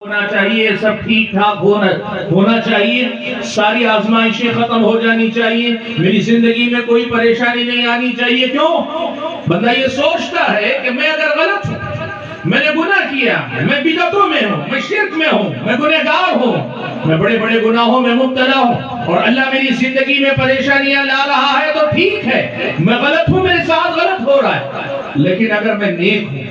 ہونا چاہیے، سب ٹھیک ٹھاک ہونا چاہیے، ساری آزمائشیں ختم ہو جانی چاہیے، میری زندگی میں کوئی پریشانی نہیں آنی چاہیے۔ کیوں؟ بندہ یہ سوچتا ہے کہ میں اگر غلط ہوں، میں نے گناہ کیا، میں بدعتوں میں ہوں، میں شرک میں ہوں، میں گنہگار ہوں، میں بڑے بڑے گناہوں میں مبتلا ہوں، اور اللہ میری زندگی میں پریشانیاں لا رہا ہے تو ٹھیک ہے، میں غلط ہوں، میرے ساتھ غلط ہو رہا ہے۔ لیکن اگر میں نیک ہوں،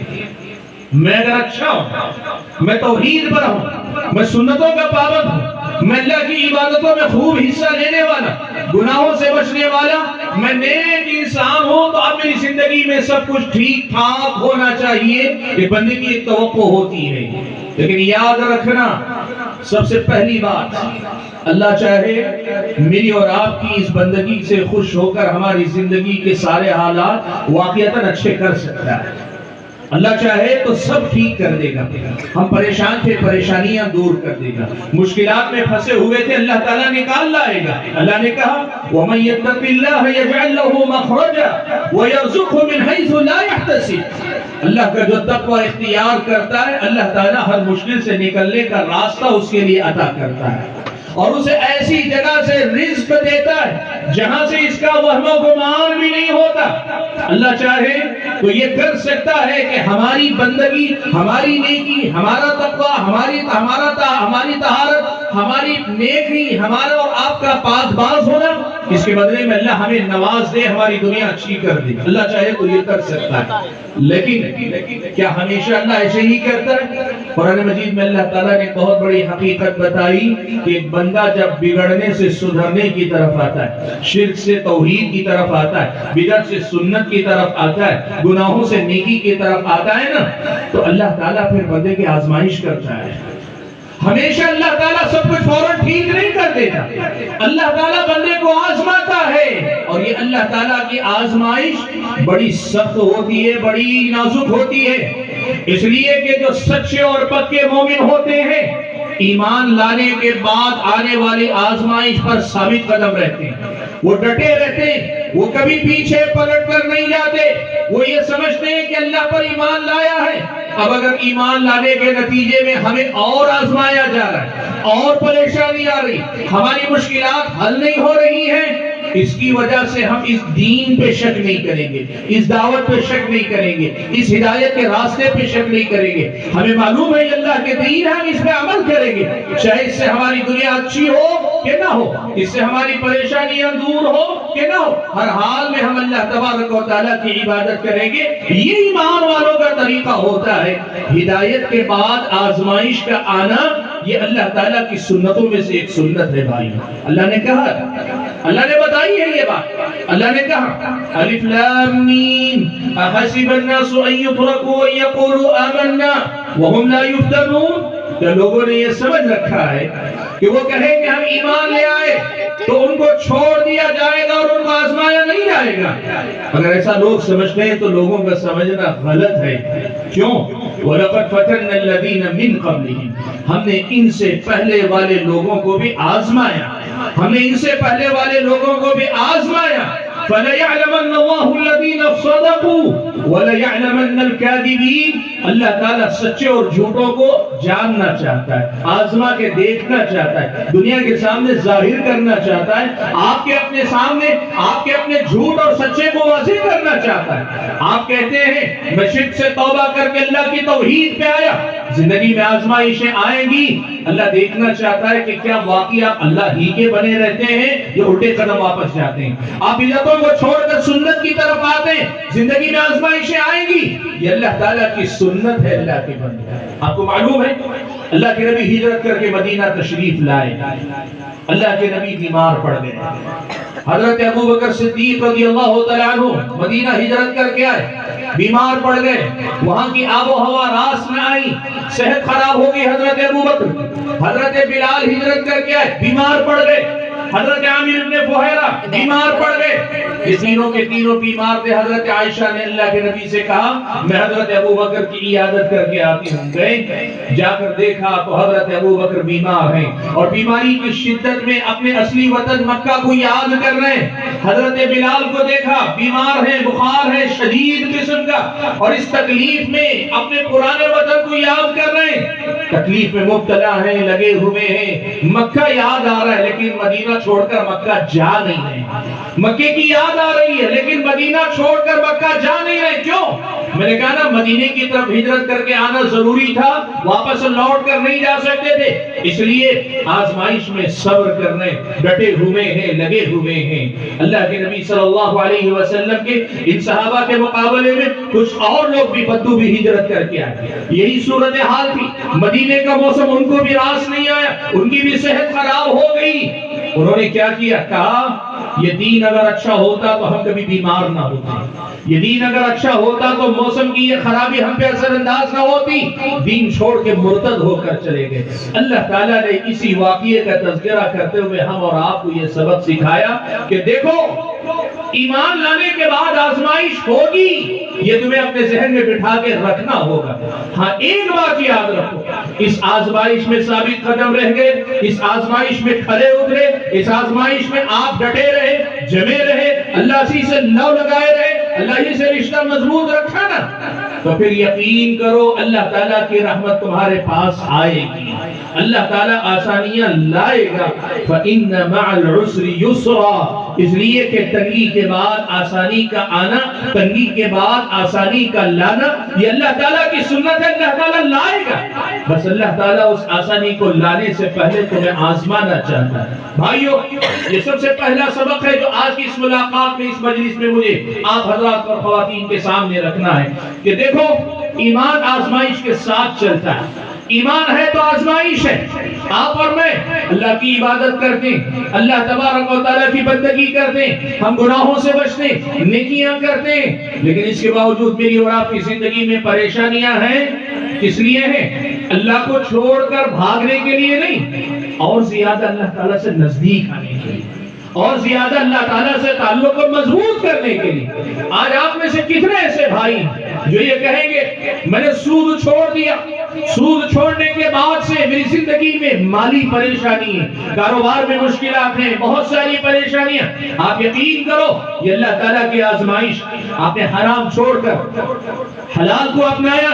میں اگر اچھا ہوں، میں توحید پر ہوں، میں سنتوں کا پابند ہوں، میں اللہ کی عبادتوں میں خوب حصہ لینے والا، گناہوں سے بچنے والا، میں نیک انسان ہوں، تو اب میری زندگی میں سب کچھ ٹھیک ٹھاک ہونا چاہیے۔ یہ بندے کی ایک توقع ہوتی ہے، لیکن یاد رکھنا سب سے پہلی بات، اللہ چاہے میری اور آپ کی اس بندگی سے خوش ہو کر ہماری زندگی کے سارے حالات واقعتاً اچھے کر سکتا ہے۔ اللہ چاہے تو سب ٹھیک کر دے گا، ہم پریشان تھے پریشانیاں دور کر دے گا، مشکلات میں پھنسے ہوئے تھے اللہ تعالیٰ نکال لائے گا۔ اللہ نے کہا وَمَن يَتَّقِ اللَّهَ يَجْعَل لَّهُ مَخْرَجًا وَيَرْزُقْهُ مِنْ حَيْثُ لَا يَحْتَسِبُ۔ اللہ کا جو تقوی اختیار کرتا ہے، اللہ تعالیٰ ہر مشکل سے نکلنے کا راستہ اس کے لیے عطا کرتا ہے، اور اسے ایسی جگہ سے رزق دیتا ہے جہاں سے اس کا وہم و گمان بھی نہیں ہوتا۔ اللہ چاہے تو یہ کر سکتا ہے کہ ہماری بندگی، ہماری نیکی، ہمارا تقوی، ہماری طہارت، ہماری نیکی، ہمارا اور آپ کا پاک باز ہونا، اس کے بدلے میں اللہ ہمیں نواز دے، ہماری دنیا اچھی کر دے۔ اللہ چاہے تو یہ کر سکتا ہے، لیکن کیا ہمیشہ اللہ ایسے ہی کرتا ہے؟ قرآن مجید میں اللہ تعالیٰ نے بہت بڑی حقیقت بتائی کہ ایک بندہ جب بگڑنے سے سدھرنے کی طرف آتا ہے، شرک سے توحید کی طرف آتا ہے، بدعت سے سنت کی طرف آتا ہے، گناہوں سے نیکی کی طرف آتا ہے نا، تو اللہ تعالیٰ پھر بندے کی آزمائش کرتا ہے۔ ہمیشہ اللہ تعالیٰ سب کچھ فوراً ٹھیک نہیں کر دیتا، اللہ تعالیٰ بندے کو آزماتا ہے، اور یہ اللہ تعالیٰ کی آزمائش بڑی سخت ہوتی ہے، بڑی نازک ہوتی ہے، اس لیے کہ جو سچے اور پکے مومن ہوتے ہیں ایمان لانے کے بعد آنے والی آزمائش پر ثابت قدم رہتے ہیں، وہ ڈٹے رہتے ہیں، وہ کبھی پیچھے پلٹ کر نہیں جاتے، وہ یہ سمجھتے ہیں کہ اللہ پر ایمان لایا ہے، اب اگر ایمان لانے کے نتیجے میں ہمیں اور آزمایا جا رہا ہے، اور پریشانی آ رہی، ہماری مشکلات حل نہیں ہو رہی ہیں، اس کی وجہ سے ہم اس دین پہ شک نہیں کریں گے، اس دعوت پہ شک نہیں کریں گے، اس ہدایت کے راستے پہ شک نہیں کریں گے۔ ہمیں معلوم ہے اللہ کے دین ہے، ہم اس پہ عمل کریں گے، چاہے اس سے ہماری دنیا اچھی ہو کہ نہ ہو، اس سے ہماری پریشانیاں دور ہو کہ نہ ہو، ہر حال میں ہم اللہ تبارک و تعالیٰ کی عبادت کریں گے۔ یہ ایمان والوں کا طریقہ ہوتا ہے۔ ہدایت کے بعد آزمائش کا آنا یہ اللہ تعالیٰ کی سنتوں میں سے ایک سنت ہے بھائی۔ اللہ نے کہا، اللہ نے بتائی ہے یہ بات، اللہ نے کہا الف لام میم احسب الناس ان يتركوا ان يقولوا آمنا وهم لا يفتنون۔ کیا لوگوں نے یہ سمجھ رکھا ہے کہ وہ کہیں کہ ہم ایمان لے آئے تو ان کو چھوڑ دیا جائے گا اور ان کو آزمایا نہیں جائے گا؟ اگر ایسا لوگ سمجھتے ہیں تو لوگوں کا سمجھنا غلط ہے۔ کیوں؟ وَلَقَدْ فَتَنَّا الَّذِينَ مِن قَبْلِهِمْ، ہم نے ان سے پہلے والے لوگوں کو بھی آزمایا، ہم نے ان سے پہلے والے لوگوں کو بھی آزمایا۔ فَلَيَعْلَمَنَّ اللَّهُ الَّذِينَ صَدَقُوا وَلَيَعْلَمَنَّ الْكَاذِبِينَ۔ اللہ تعالیٰ سچے اور جھوٹوں کو جاننا چاہتا ہے، آزما کے دیکھنا چاہتا ہے، دنیا کے سامنے ظاہر کرنا چاہتا ہے، آپ کے اپنے سامنے آپ کے اپنے جھوٹ اور سچے کو واضح کرنا چاہتا ہے۔ آپ کہتے ہیں میں شرک سے توبہ کر کے اللہ کی توحید پہ آیا، زندگی میں آزمائشیں آئیں گی، اللہ دیکھنا چاہتا ہے کہ کیا واقعی آپ اللہ ہی کے بنے رہتے ہیں یا الٹے قدم واپس جاتے ہیں، آپ بدعتوں کو چھوڑ کر سنت کی طرف آتے ہیں، زندگی میں آزمائشیں آئیں گی۔ یہ اللہ تعالیٰ کی سنت ہے اللہ کے بندے۔ آپ کو معلوم ہے اللہ کے نبی ہجرت کر کے مدینہ تشریف لائے، اللہ کے نبی بیمار پڑ گئے، حضرت ابوبکر صدیق رضی اللہ تعالیٰ عنہ مدینہ ہجرت کر کے آئے، بیمار پڑ گئے، وہاں کی آب و ہوا راس میں آئی، صحت خراب ہو گئی حضرت ابوبکر، حضرت بلال ہجرت کر کے آئے، بیمار پڑ گئے، حضرت عامر ابن فہیرہ بیمار پڑ گئے، یہ تینوں کے تینوں بیمار تھے۔ حضرت عائشہ نے اللہ کے نبی سے کہا میں حضرت ابو بکر کی عیادت کر کے آتی ہوں۔ گئے، جا کر دیکھا تو حضرت ابو بکر بیمار ہیں اور بیماری کی شدت میں اپنے اصلی وطن مکہ کو یاد کر رہے ہیں۔ حضرت بلال کو دیکھا بیمار ہے، بخار ہے شدید قسم کا، اور اس تکلیف میں اپنے پرانے وطن کو یاد کر رہے ہیں، تکلیف میں مبتلا ہیں، لگے ہوئے ہیں۔ مکہ یاد آ رہا ہے لیکن مدینہ چھوڑ کر مکہ جا نہیں رہے۔ مکے کی یاد آ رہی ہے لیکن مدینہ چھوڑ کر مکہ جا نہیں رہے۔ کیوں؟ میں نے کہا نا مدینے کی طرف ہجرت کر کے آنا ضروری تھا، واپس لوٹ کر نہیں جا سکتے تھے، اس لیے آزمائش میں صبر کرنے ڈٹے ہوئے ہیں، لگے ہوئے ہیں۔ اللہ کے نبی صلی اللہ علیہ وسلم کے ان صحابہ کے مقابلے میں کچھ اور لوگ بھی بدو بھی ہجرت کر کے آئے، یہی صورتحال تھی۔ مدینے کا موسم ان کو بھی راس نہیں آیا، ان کی بھی صحت خراب ہو گئی۔ انہوں نے کیا کیا؟ کہا یہ دین اگر اچھا ہوتا تو ہم کبھی بیمار نہ ہوتے، یہ دین اگر اچھا ہوتا تو موسم کی یہ خرابی ہم پہ اثر انداز نہ ہوتی۔ دین چھوڑ کے مرتد ہو کر چلے گئے۔ اللہ تعالیٰ نے اسی واقعے کا تذکرہ کرتے ہوئے ہم اور آپ کو یہ سبق سکھایا کہ دیکھو ایمان لانے کے بعد آزمائش ہوگی، یہ تمہیں اپنے ذہن میں بٹھا کے رکھنا ہوگا۔ ہاں ایک بات یاد رکھو، اس آزمائش میں ثابت قدم رہ گئے، اس آزمائش میں کھڑے اترے، اس آزمائش میں آپ ڈٹے رہے، جمے رہے، اللہ سے لو لگائے رہے، اللہ سے رشتہ مضبوط رکھا نا، تو پھر یقین کرو اللہ تعالیٰ کی رحمت تمہارے پاس آئے گی، اللہ تعالیٰ آسانیاں لائے گا۔ فَإِنَّ مَعَ الْعُسْرِ يُسْرًا، اس لیے کہ تنگی کے بعد آسانی کا آنا، تنگی کے بعد آسانی کا لانا، یہ اللہ تعالیٰ کی سنت ہے، اللہ تعالیٰ لائے گا۔ بس اللہ تعالیٰ اس آسانی کو لانے سے پہلے تمہیں آزمانا چاہتا ہے۔ بھائیو، یہ سب سے پہلا سبق ہے جو آج کی اس ملاقات میں، اس مجلس میں مجھے آپ حضرات اور خواتین کے سامنے رکھنا ہے کہ دیکھو ایمان آزمائش کے ساتھ چلتا ہے۔ ایمان ہے تو آزمائش ہے۔ آپ اور میں اللہ کی عبادت کرتے ہیں، اللہ تبارک و تعالیٰ کی بندگی کرتے ہیں، ہم گناہوں سے بچتے ہیں، نیکیاں کرتے ہیں، لیکن اس کے باوجود میری اور آپ کی زندگی میں پریشانیاں ہیں۔ کس لیے ہیں؟ اللہ کو چھوڑ کر بھاگنے کے لیے نہیں، اور زیادہ اللہ تعالیٰ سے نزدیک آنے کے لیے، اور زیادہ اللہ تعالیٰ سے تعلق کو مضبوط کرنے کے لیے۔ آج آپ میں سے کتنے ایسے بھائی ہیں جو یہ کہیں گے میں نے سود چھوڑ دیا، سود چھوڑنے کے بعد سے میری زندگی میں مالی پریشانی ہے، کاروبار میں مشکلات ہیں، بہت ساری پریشانیاں۔ آپ یقین کرو یہ اللہ تعالیٰ کی آزمائش، آپ نے حرام چھوڑ کر حلال کو اپنایا،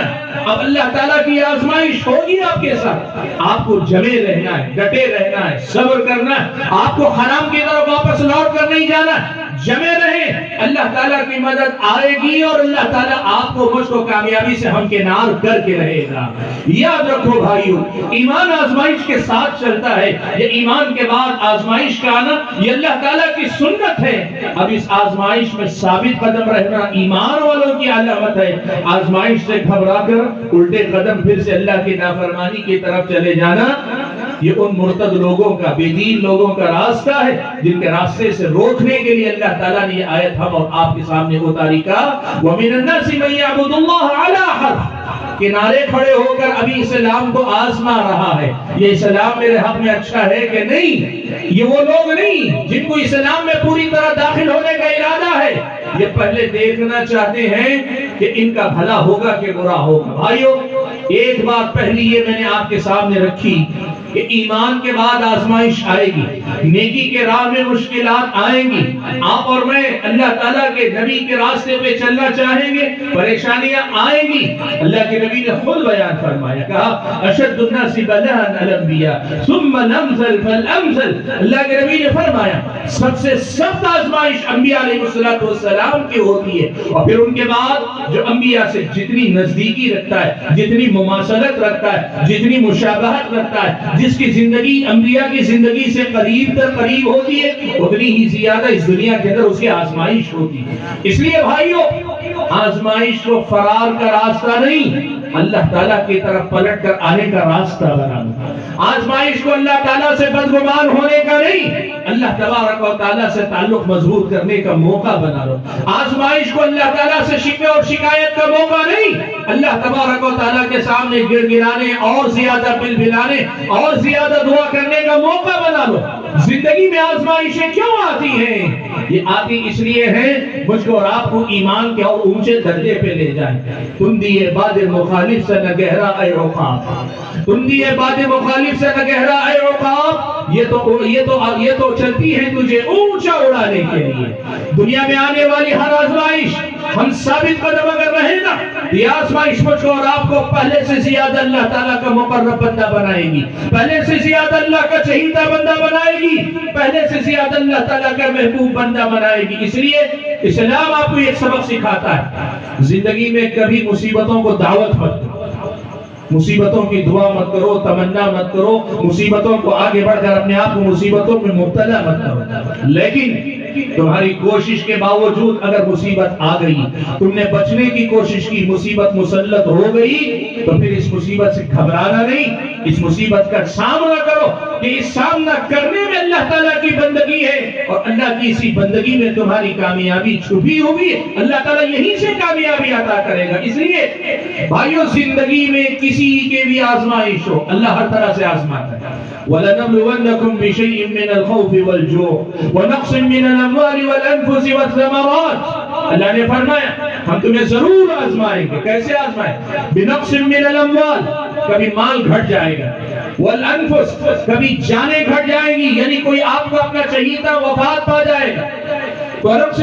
اب اللہ تعالیٰ کی آزمائش ہوگی آپ کے ساتھ۔ آپ کو جمے رہنا ہے، ڈٹے رہنا ہے، صبر کرنا ہے، آپ کو حرام کی طرف واپس لوٹ کر نہیں جانا، جمے رہیں، اللہ تعالیٰ کی مدد آئے گی اور اللہ تعالیٰ آپ کو مجھ کو کامیابی سے ہمکنار کر کے رہے گا۔ یاد رکھو بھائیو، ایمان آزمائش کے ساتھ چلتا ہے، یہ ایمان کے بعد آزمائش کا آنا یہ اللہ تعالیٰ کی سنت ہے۔ اب اس آزمائش میں ثابت قدم رہنا ایمان والوں کی علامت ہے۔ آزمائش سے گھبرا کر الٹے قدم پھر سے اللہ کی نافرمانی کی طرف چلے جانا یہ ان مرتد لوگوں کا، بے دین لوگوں کا راستہ ہے جن کے راستے سے روکنے کے لیے اللہ تعالیٰ نے یہ آیت ہم اور آپ کے سامنے اتاری کا وَمِنَ النَّاسِ مَن يَعْبُدُ اللَّهَ عَلَى حَرْفٍ، کنارے کھڑے ہو کر ابھی اسلام کو آزما رہا ہے، یہ اسلام میرے حق میں اچھا ہے کہ نہیں۔ یہ وہ لوگ نہیں جن کو اسلام میں پوری طرح داخل ہونے کا ارادہ ہے، یہ پہلے دیکھنا چاہتے ہیں کہ ان کا بھلا ہوگا کہ برا ہوگا۔ بھائیو، ایک بات پہلی یہ میں نے آپ کے سامنے رکھی کہ ایمان کے بعد آزمائش آئے گی، نیکی کے راہ میں مشکلات آئیں گی، آپ اور میں اللہ تعالیٰ کے نبی کے راستے پہ چلنا چاہیں گے، پریشانیاں آئیں گی۔ اللہ کے نبی نے خود بیان فرمایا، کہا اشد الناس بلاء الانبیاء ثم الامثل فالامثل، اللہ کے نبی نے فرمایا سب سے سخت آزمائش انبیاء علیہ السلام کی ہوتی ہے، اور پھر ان کے بعد جو انبیاء سے جتنی نزدیکی رکھتا ہے، جتنی مماثلت رکھتا ہے، جتنی مشابہت رکھتا ہے، جس کی زندگی انبیاء کی زندگی سے قریب تر قریب ہوتی ہے، اتنی ہی زیادہ اس دنیا کے اندر اس کی آزمائش ہوتی ہے۔ اس لیے بھائیو، آزمائش کو فرار کا راستہ نہیں، اللہ تعالیٰ کی طرف پلٹ کر آنے کا راستہ بنا لو۔ آزمائش کو اللہ تعالیٰ سے بدگمان ہونے کا نہیں، اللہ تبارک و تعالیٰ سے تعلق مضبوط کرنے کا موقع بنا لو۔ آزمائش کو اللہ تعالیٰ سے شکوے اور شکایت کا موقع نہیں، اللہ تبارک و تعالیٰ کے سامنے گر گرانے اور زیادہ بل بلانے اور زیادہ دعا کرنے کا موقع بنا لو۔ زندگی میں آزمائشیں کیوں آتی ہیں؟ یہ آتی اس لیے ہیں مجھ کو اور آپ کو ایمان کے اور اونچے درجے پہ لے جائیں. تم دیے باد مخالف سے نہ گہرا اے عقاب، تم دیے باد مخالف سے نہ گہرا اے عقاب. یہ تو چلتی ہے تجھے اونچا اڑانے کے لیے. دنیا میں آنے والی ہر آزمائش ہم ثابت قدم اگر رہے نا، یہ آزمائش مجھ کو اور آپ کو پہلے سے زیادہ اللہ تعالیٰ کا مقرب بندہ بنائے گی، پہلے سے زیادہ اللہ کا چہیتا بندہ بنائے گی، پہلے سے زیادہ اللہ تعالیٰ کا محبوب بندہ بنائے گی. اس لیے اسلام آپ کو ایک سبق سکھاتا ہے، زندگی میں کبھی مصیبتوں کو دعوت مت دو، مصیبتوں کی دعا مت کرو، تمنا مت کرو، مصیبتوں کو آگے بڑھ کر اپنے آپ کو مصیبتوں میں مبتلا مت کرو. لیکن تمہاری کوشش کے باوجود اگر مصیبت آ گئی، تم نے بچنے کی کوشش کی، مصیبت مسلط ہو گئی، تو پھر اس مصیبت سے گھبرانا نہیں، اس مصیبت کا سامنا کرو کہ اس سامنا کرنے میں اللہ تعالیٰ کی بندگی ہے، اور اللہ کی اسی بندگی میں تمہاری کامیابی چھپی ہوئی ہے. اللہ تعالیٰ یہیں سے کامیابی عطا کرے گا. اس لیے بھائیو، زندگی میں کسی کے بھی آزمائش ہو، اللہ ہر طرح سے آزماتا ہے. وَلَنَبْلُوَنَّكُمْ بِشَيْءٍ مِّنَ الْخَوْفِ وَالْجُوعِ وَنَقْصٍ مِّنَ الْأَمْوَالِ وَالْأَنفُسِ وَالثَّمَرَاتِ. اللہ نے فرمایا ہم تمہیں ضرور آزمائیں گے. کیسے آزمائیں؟ بِنَقْصٍ مِّنَ الْأَمْوَالِ، کبھی مال گھٹ جائے گا، والانفس، کبھی جانیں گھٹ جائیں گی، یعنی کوئی آپ کو اپنا چہیتا وفات پا جائے گا. بنقص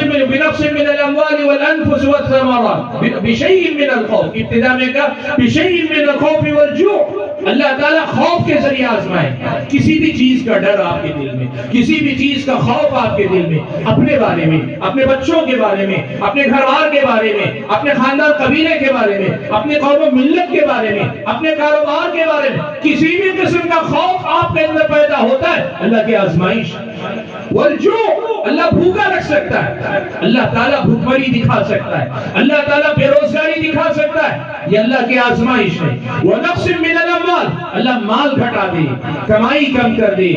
من الاموال والانفس والثمرات بشيء من الخوف، ابتدا میں کہا بشيء من الخوف والجوع. اللہ تعالیٰ خوف کے ذریعے آزمائے، کسی بھی چیز کا ڈر آپ کے دل میں، کسی بھی چیز کا خوف آپ کے دل میں، اپنے بارے میں، اپنے بچوں کے بارے میں، اپنے گھر بار کے بارے میں، اپنے خاندان قبیلے کے بارے میں، اپنے قوم و ملت کے بارے میں، اپنے کاروبار کے بارے میں، کسی بھی قسم کا خوف آپ کے اندر پیدا ہوتا ہے، اللہ کی آزمائش. والجوع، اللہ بھوکا رکھ سکتا ہے، اللہ تعالیٰ بھوکمری دکھا سکتا ہے، اللہ تعالیٰ بے روزگاری دکھا سکتا ہے، یہ اللہ کی آزمائش ہے. ونقص من الاموال، اللہ مال گھٹا دے، کمائی کم کر دے.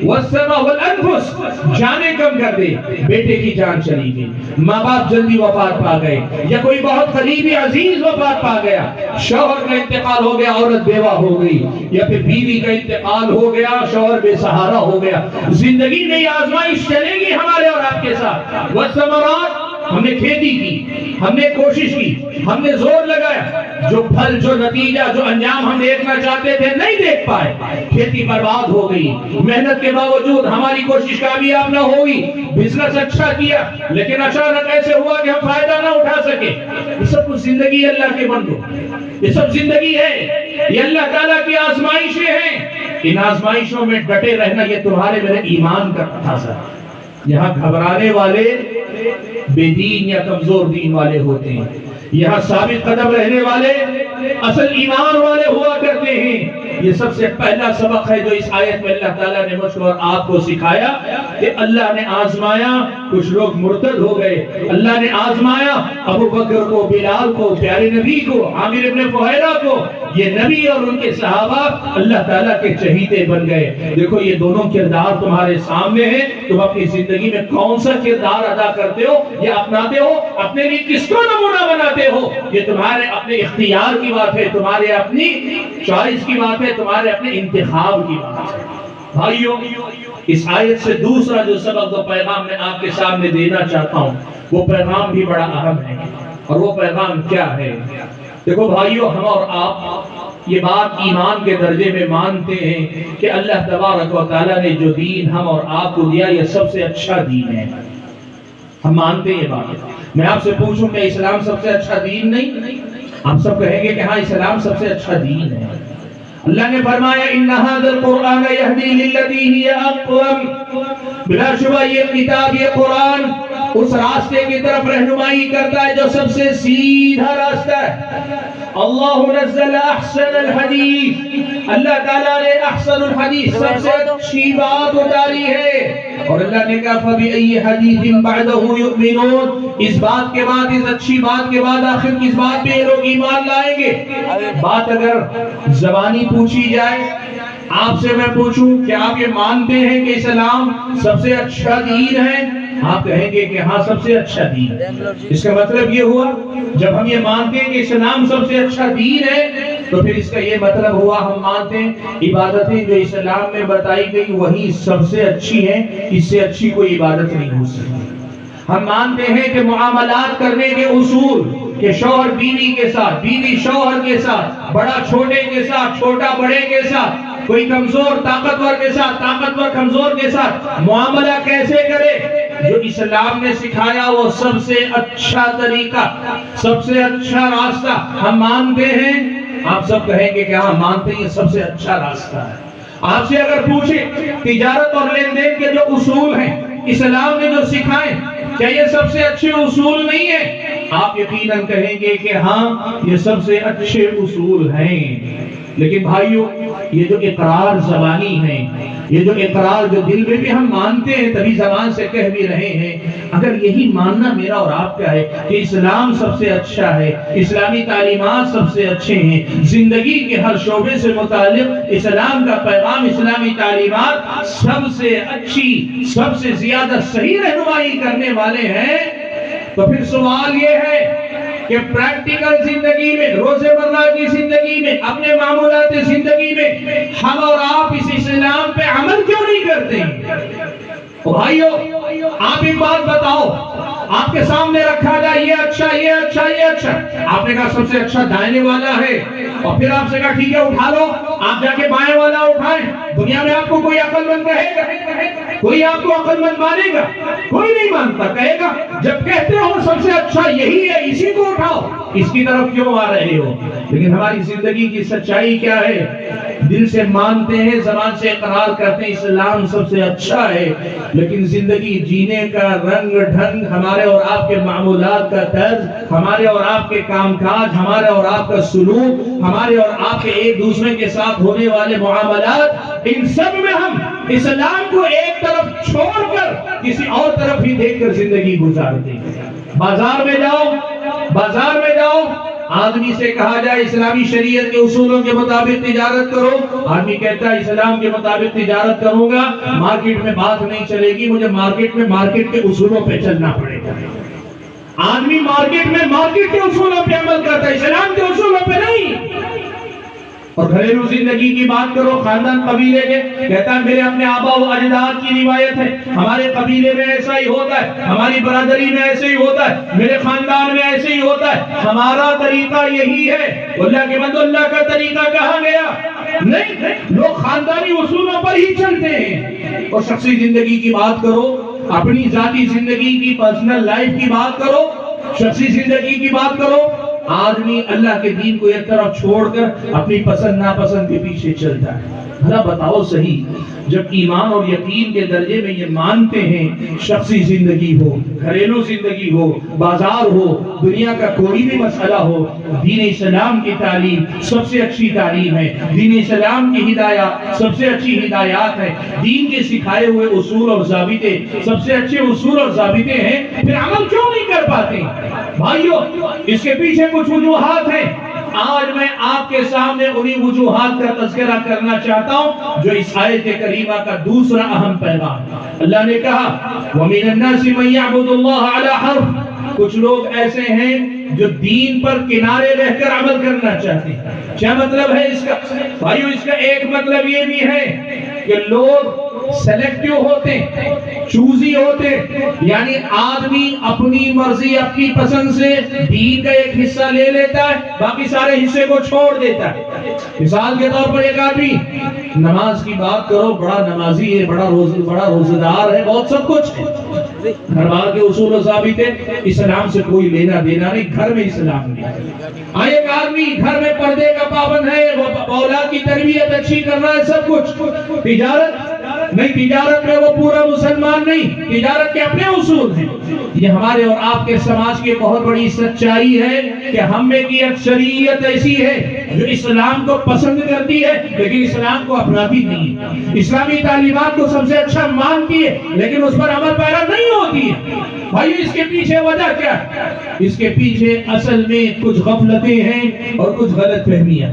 والانفس، جانیں کم کر دے. بیٹے کی جان چلی گئی، ماں باپ جلدی وفات پا گئے، یا کوئی بہت قریبی عزیز وفات پا گیا، شوہر کا انتقال ہو گیا، عورت بیوہ ہو گئی، یا پھر بیوی کا انتقال ہو گیا، شوہر بے سہارا ہو گیا. زندگی میں یہ آزمائش چلے گی ہمارے اور آپ کے ساتھ. والثمرات، ہم نے کھیتی کی، ہم نے کوشش کی، ہم نے زور لگایا، جو پھل، جو نتیجہ، جو انجام ہم دیکھنا چاہتے تھے نہیں دیکھ پائے، کھیتی برباد ہو گئی. محنت کے باوجود ہماری کوشش کامیاب نہ ہوئی، بزنس اچھا کیا لیکن اچانک ایسے ہوا کہ ہم فائدہ نہ اٹھا سکے. یہ سب کچھ زندگی ہے اللہ کے بندو، یہ سب زندگی ہے، یہ اللہ تعالیٰ کی آزمائشیں ہیں. ان آزمائشوں میں ڈٹے رہنا یہ تمہارے میرے ایمان کا تقاضا ہے. یہاں گھبرانے والے بے دین یا کمزور دین والے ہوتے ہیں، یہاں ثابت قدم رہنے والے اصل ایمان والے ہوا کرتے ہیں. یہ سب سے پہلا سبق ہے جو اس آیت میں اللہ تعالیٰ نے مجھ کو اور آپ کو سکھایا کہ اللہ نے آزمایا، کچھ لوگ مرتد ہو گئے. اللہ نے آزمایا ابو بکر کو، بلال کو، پیارے نبی کو، عامر ابن فہیرہ کو. یہ نبی اور ان کے صحابہ اللہ تعالیٰ کے چہیتے بن گئے. دیکھو یہ دونوں کردار تمہارے سامنے ہیں، تم اپنی زندگی میں کون سا کردار ادا کرتے ہو یا اپناتے ہو، اپنے لیے کس کو نمونہ بناتے ہو، یہ تمہارے اپنے اختیار کی بات ہے، تمہارے اپنی چوائس کی بات ہے، تمہارے اپنے انتخاب کی بات ہے. بھائیو، اس آیت سے دوسرا جو سبق و پیغام میں آپ کے سامنے دینا چاہتا ہوں، وہ پیغام بھی بڑا اہم ہے. اور وہ پیغام کیا ہے؟ دیکھو بھائیو، ہم اور آپ یہ بات ایمان کے درجے میں مانتے ہیں کہ اللہ تبارک و تعالیٰ نے جو دین ہم اور آپ کو دیا یہ سب سے اچھا دین ہے. ہم مانتے ہیں یہ بات. میں آپ سے پوچھوں کہ اسلام سب سے اچھا دین نہیں؟ ہم سب کہیں گے کہ ہاں اسلام سب سے اچھا دین ہے. اللہ نے فرمایا ان هذا القرآن يهدي للتي هي اقوم، بلا شبہ یہ کتاب، یہ قرآن اس راستے کی طرف رہنمائی کرتا ہے جو سب سے سیدھا راستہ ہے. اللہ نزل احسن الحدیث، اللہ تعالیٰ نے احسن الحدیث سب سے اچھی بات اتاری ہے. اور اللہ نے کہا فَبِأَيِّ حَدِيثٍ بَعْدَهُ يُؤْمِنُونَ، اس بات کے بعد، اس اچھی بات کے بعد آخر کس بات پہ یہ لوگ ایمان لائیں گے؟ بات اگر زبانی پوچھی جائے، آپ سے میں پوچھوں کہ آپ یہ مانتے ہیں کہ اسلام سب سے اچھا دین ہے؟ آپ کہیں گے کہ ہاں سب سے اچھا دین. اس کا مطلب یہ ہوا جب ہم یہ مانتے ہیں کہ اسلام سب سے اچھا دین ہے تو پھر اس کا یہ مطلب ہوا ہم مانتے ہیں عبادتیں جو اسلام میں بتائی گئی وہی سب سے اچھی ہیں، اس سے اچھی کوئی عبادت نہیں ہو سکتی۔ ہم مانتے ہیں کہ معاملات کرنے کے اصول، کہ شوہر بیوی کے ساتھ، بیوی شوہر کے ساتھ، بڑا چھوٹے کے ساتھ، چھوٹا بڑے کے ساتھ، کوئی کمزور طاقتور کے ساتھ، طاقتور کمزور کے ساتھ معاملہ کیسے کرے، جو اسلام نے سکھایا وہ سب سے اچھا طریقہ، سب سے اچھا راستہ ہم مانتے ہیں۔ آپ سب کہیں گے کہ ہاں مانتے ہیں، یہ سب سے اچھا راستہ ہے۔ آپ سے اگر پوچھیں تجارت اور لین دین کے جو اصول ہیں اسلام نے جو سکھائے، کیا یہ سب سے اچھے اصول نہیں ہیں؟ آپ یقیناً کہیں گے کہ ہاں یہ سب سے اچھے اصول ہیں۔ لیکن بھائیو، یہ جو اقرار زبانی ہے، یہ جو اقرار جو دل میں بھی ہم مانتے ہیں تبھی زبان سے کہہ بھی رہے ہیں، اگر یہی ماننا میرا اور آپ کا ہے کہ اسلام سب سے اچھا ہے، اسلامی تعلیمات سب سے اچھے ہیں، زندگی کے ہر شعبے سے متعلق اسلام کا پیغام، اسلامی تعلیمات سب سے اچھی، سب سے زیادہ صحیح رہنمائی کرنے والے ہیں، تو پھر سوال یہ ہے کہ پریکٹیکل زندگی میں، روزمرہ کی زندگی میں، اپنے معمولات زندگی میں ہم اور آپ اس اسلام پہ عمل کیوں نہیں کرتے ہیں؟ بھائیو، آپ ایک بات بتاؤ، آپ کے سامنے رکھا جائے یہ اچھا، یہ اچھا، یہ اچھا، آپ نے کہا سب سے اچھا دائنے والا ہے، اور پھر آپ سے کہا ٹھیک ہے اٹھا لو، آپ جا کے بائیں والا اٹھائیں، دنیا میں آپ کو کوئی عقل مند کہے گا؟ کوئی آپ کو عقل مند مانے گا؟ کوئی نہیں مانتا، کہے گا جب کہتے ہو سب سے اچھا یہی ہے اسی کو اٹھاؤ، اس کی طرف کیوں آ رہے ہو؟ لیکن ہماری زندگی کی سچائی کیا ہے؟ دل سے مانتے ہیں، زبان سے اقرار کرتے ہیں اسلام سب سے اچھا ہے، لیکن زندگی جینے کا رنگ ڈھنگ، ہمارے اور آپ کے معمولات کا طرز، ہمارے اور آپ کے کام کاج، ہمارے اور آپ کا سلوک، ہمارے اور آپ کے ایک دوسرے کے ساتھ ہونے والے معاملات، ان سب میں ہم اسلام کو ایک طرف چھوڑ کر کسی اور طرف ہی دیکھ کر زندگی گزارتے ہیں۔ بازار میں جاؤ، بازار میں جاؤ، آدمی سے کہا جائے اسلامی شریعت کے اصولوں کے مطابق تجارت کرو، آدمی کہتا ہے اسلام کے مطابق تجارت کروں گا، مارکیٹ میں بات نہیں چلے گی، مجھے مارکیٹ کے اصولوں پہ چلنا پڑے گا۔ آدمی مارکیٹ کے اصولوں پہ عمل کرتا ہے، اسلام کے اصولوں پہ نہیں۔ اور گھریلو زندگی کی بات کرو، خاندان قبیلے کے، کہتا ہے میرے اپنے آبا و اجداد کی روایت ہے، ہمارے قبیلے میں ایسا ہی ہوتا ہے، ہماری برادری میں ایسے ہی ہوتا ہے، میرے خاندان میں ایسے ہی ہوتا ہے، ہمارا طریقہ یہی ہے۔ اللہ کے بندو، اللہ کا طریقہ کہاں گیا؟ نہیں، لوگ خاندانی اصولوں پر ہی چلتے ہیں۔ اور شخصی زندگی کی بات کرو، اپنی ذاتی زندگی کی، پرسنل لائف کی بات کرو، شخصی زندگی کی بات کرو، آدمی اللہ کے دین کو ایک طرف چھوڑ کر اپنی پسند ناپسند کے پیچھے چلتا ہے۔ بھلا بتاؤ صحیح، جب ایمان اور یقین کے درجے میں یہ مانتے ہیں، شخصی زندگی ہو، گھریلو زندگی ہو، بازار ہو، دنیا کا کوئی بھی مسئلہ ہو، دین اسلام کی تعلیم سب سے اچھی تعلیم ہے، دین اسلام کی ہدایات سب سے اچھی ہدایات ہیں، دین کے سکھائے ہوئے اصول اور ضابطے سب سے اچھے اصول اور ضابطے ہیں، پھر عمل کیوں نہیں کر پاتے؟ بھائیو، اس کے پیچھے کچھ وجوہات ہیں۔ آج میں آپ کے سامنے انہی وجوہات کا تذکرہ کرنا چاہتا ہوں جو اس آیت کریمہ کا دوسرا اہم پیغام۔ اللہ نے کہا وَمِنَ النَّاسِ مَن يَعْبُدُ اللَّهَ عَلَى حَرْفٍ، کچھ لوگ ایسے ہیں جو دین پر کنارے رہ کر عمل کرنا چاہتے ہیں۔ کیا مطلب ہے اس کا؟ بھائیو، اس کا ایک مطلب یہ بھی ہے کہ لوگ سلیکٹیو ہوتے، چوزی ہوتے، یعنی آدمی اپنی مرضی، اپنی پسند سے دین کا ایک حصہ لے لیتا ہے، باقی سارے حصے کو چھوڑ دیتا ہے۔ مثال کے طور پر ایک آدمی، نماز کی بات کرو، بڑا نمازی ہے، بڑا روزدار ہے، بہت سب کچھ ہے، گھر بار کے اصول و ضابطے اسلام سے کوئی لینا دینا نہیں، گھر میں اسلام نہیں۔ ایک آدمی گھر میں پردے کا پابند ہے، وہ اولاد کی تربیت اچھی کر رہا ہے، سب کچھ، تجارت نہیں، تجارت میں وہ پورا مسلمان نہیں، تجارت کے اپنے اصول ہیں۔ یہ ہمارے اور آپ کے سماج کی بہت بڑی سچائی ہے کہ ہم میں کی اکثریت ایسی ہے جو اسلام کو پسند کرتی ہے لیکن اسلام کو اپناتی نہیں ہے، اسلامی تعلیمات کو سب سے اچھا مانتی ہے لیکن اس پر عمل پیرا نہیں ہوتی ہے۔ بھائی، اس کے پیچھے وجہ کیا ہے؟ اس کے پیچھے اصل میں کچھ غفلتیں ہیں اور کچھ غلط فہمیاں،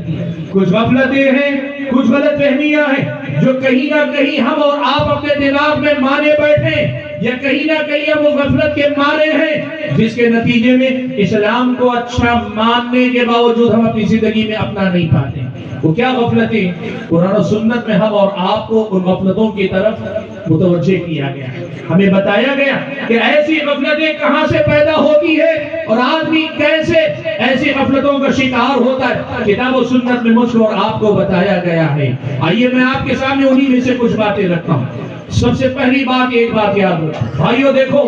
کچھ غفلتیں ہیں، کچھ غلط فہمیاں ہیں جو کہیں نہ کہیں ہم اور آپ اپنے دماغ میں مانے بیٹھے یا کہیں نہ کہیں ہم وہ غفلت کے مارے ہیں جس کے نتیجے میں اسلام کو اچھا ماننے کے باوجود ہم اپنی زندگی میں اپنا نہیں پاتے. وہ کیا غفلتیں؟ قرآن و سنت میں ہم اور آپ کو ان غفلتوں کی طرف متوجہ کیا گیا. ہمیں بتایا گیا کہ ایسی غفلتیں کہاں سے پیدا ہوتی ہے اور آدمی کیسے ایسی غفلتوں کا شکار ہوتا ہے. کتاب و سنت میں مجھ کو اور آپ کو بتایا گیا ہے. آئیے میں آپ کے سامنے انہی میں سے کچھ باتیں رکھتا ہوں. سب سے پہلی بات ایک بات یاد رکھو بھائیو، دیکھو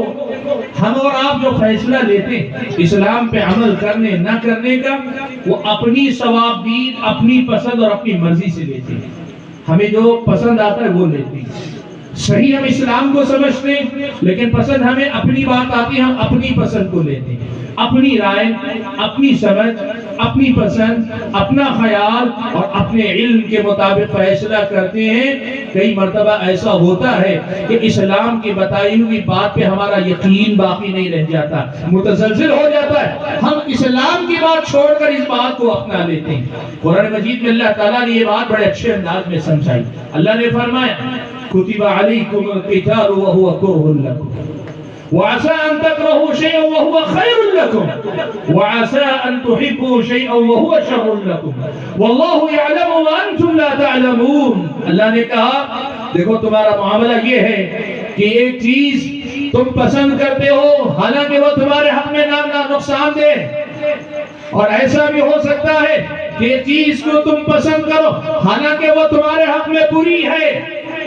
ہم اور آپ جو فیصلہ لیتے ہیں اسلام پہ عمل کرنے نہ کرنے کا، وہ اپنی ثوابدید، اپنی پسند اور اپنی مرضی سے لیتے ہیں. ہمیں جو پسند آتا ہے وہ لیتے ہیں. صحیح ہم اسلام کو سمجھتے ہیں لیکن پسند ہمیں اپنی بات آتی ہے، ہم اپنی پسند کو لیتے ہیں. اپنی رائے، اپنی سمجھ، اپنی پسند، اپنا خیال اور اپنے علم کے مطابق فیصلہ کرتے ہیں. کئی مرتبہ ایسا ہوتا ہے کہ اسلام کی بتائی ہوئی بات پہ ہمارا یقین باقی نہیں رہ جاتا، متزلزل ہو جاتا ہے. ہم اسلام کی بات چھوڑ کر اس بات کو اپنا لیتے ہیں. قرآن مجید میں اللہ تعالیٰ نے یہ بات بڑے اچھے انداز میں سمجھائی. اللہ نے فرمایا کتب علیکم القتال وهو کرہ لکم وعسى أن تكرهوا شيئا وهو خير لكم وعسى أن تحبوا شيئا وهو شر لكم والله يعلم وأنتم لا تعلمون. اللہ نے کہا دیکھو تمہارا معاملہ یہ ہے کہ ایک چیز تم پسند کرتے ہو حالانکہ وہ تمہارے حق میں نہ نقصان دے، اور ایسا بھی ہو سکتا ہے کہ چیز کو تم پسند کرو حالانکہ وہ تمہارے حق میں بری ہے.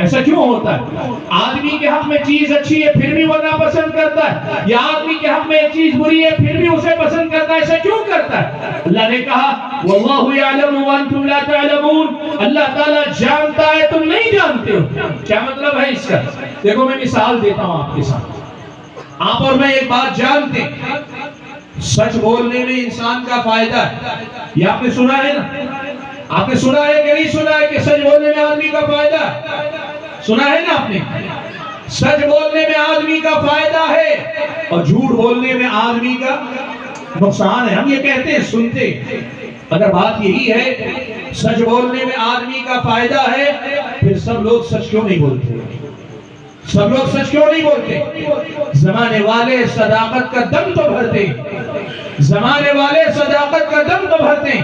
ایسا کیوں ہوتا ہے؟ آدمی کے حق میں چیز اچھی ہے پھر بھی وہ ناپسند کرتا ہے، یا آدمی کے حق میں ایک چیز بری ہے پھر بھی اسے پسند کرتا ہے. ایسا کیوں کرتا ہے؟ اللہ نے کہا واللہ یعلم وانتم لا تعلمون. اللہ تعالیٰ جانتا ہے تم نہیں جانتے ہو. کیا مطلب ہے اس کا؟ دیکھو میں مثال دیتا ہوں آپ کے ساتھ. آپ اور میں ایک بات جانتے ہیں، سچ بولنے میں انسان کا فائدہ ہے. یہ آپ نے سنا ہے نا؟ آپ نے سنا ہے کہ نہیں سنا ہے کہ سچ بولنے میں آدمی کا فائدہ ہے؟ سنا ہے نا آپ نے؟ سچ بولنے میں آدمی کا فائدہ ہے اور جھوٹ بولنے میں آدمی کا نقصان ہے. ہم یہ کہتے ہیں سنتے، اگر بات یہی ہے سچ بولنے میں آدمی کا فائدہ ہے پھر سب لوگ سچ کیوں نہیں بولتے؟ سب لوگ سچ کیوں نہیں بولتے؟ زمانے والے صداقت کا دم تو بھرتے، زمانے والے صداقت کا دم تو بھرتے،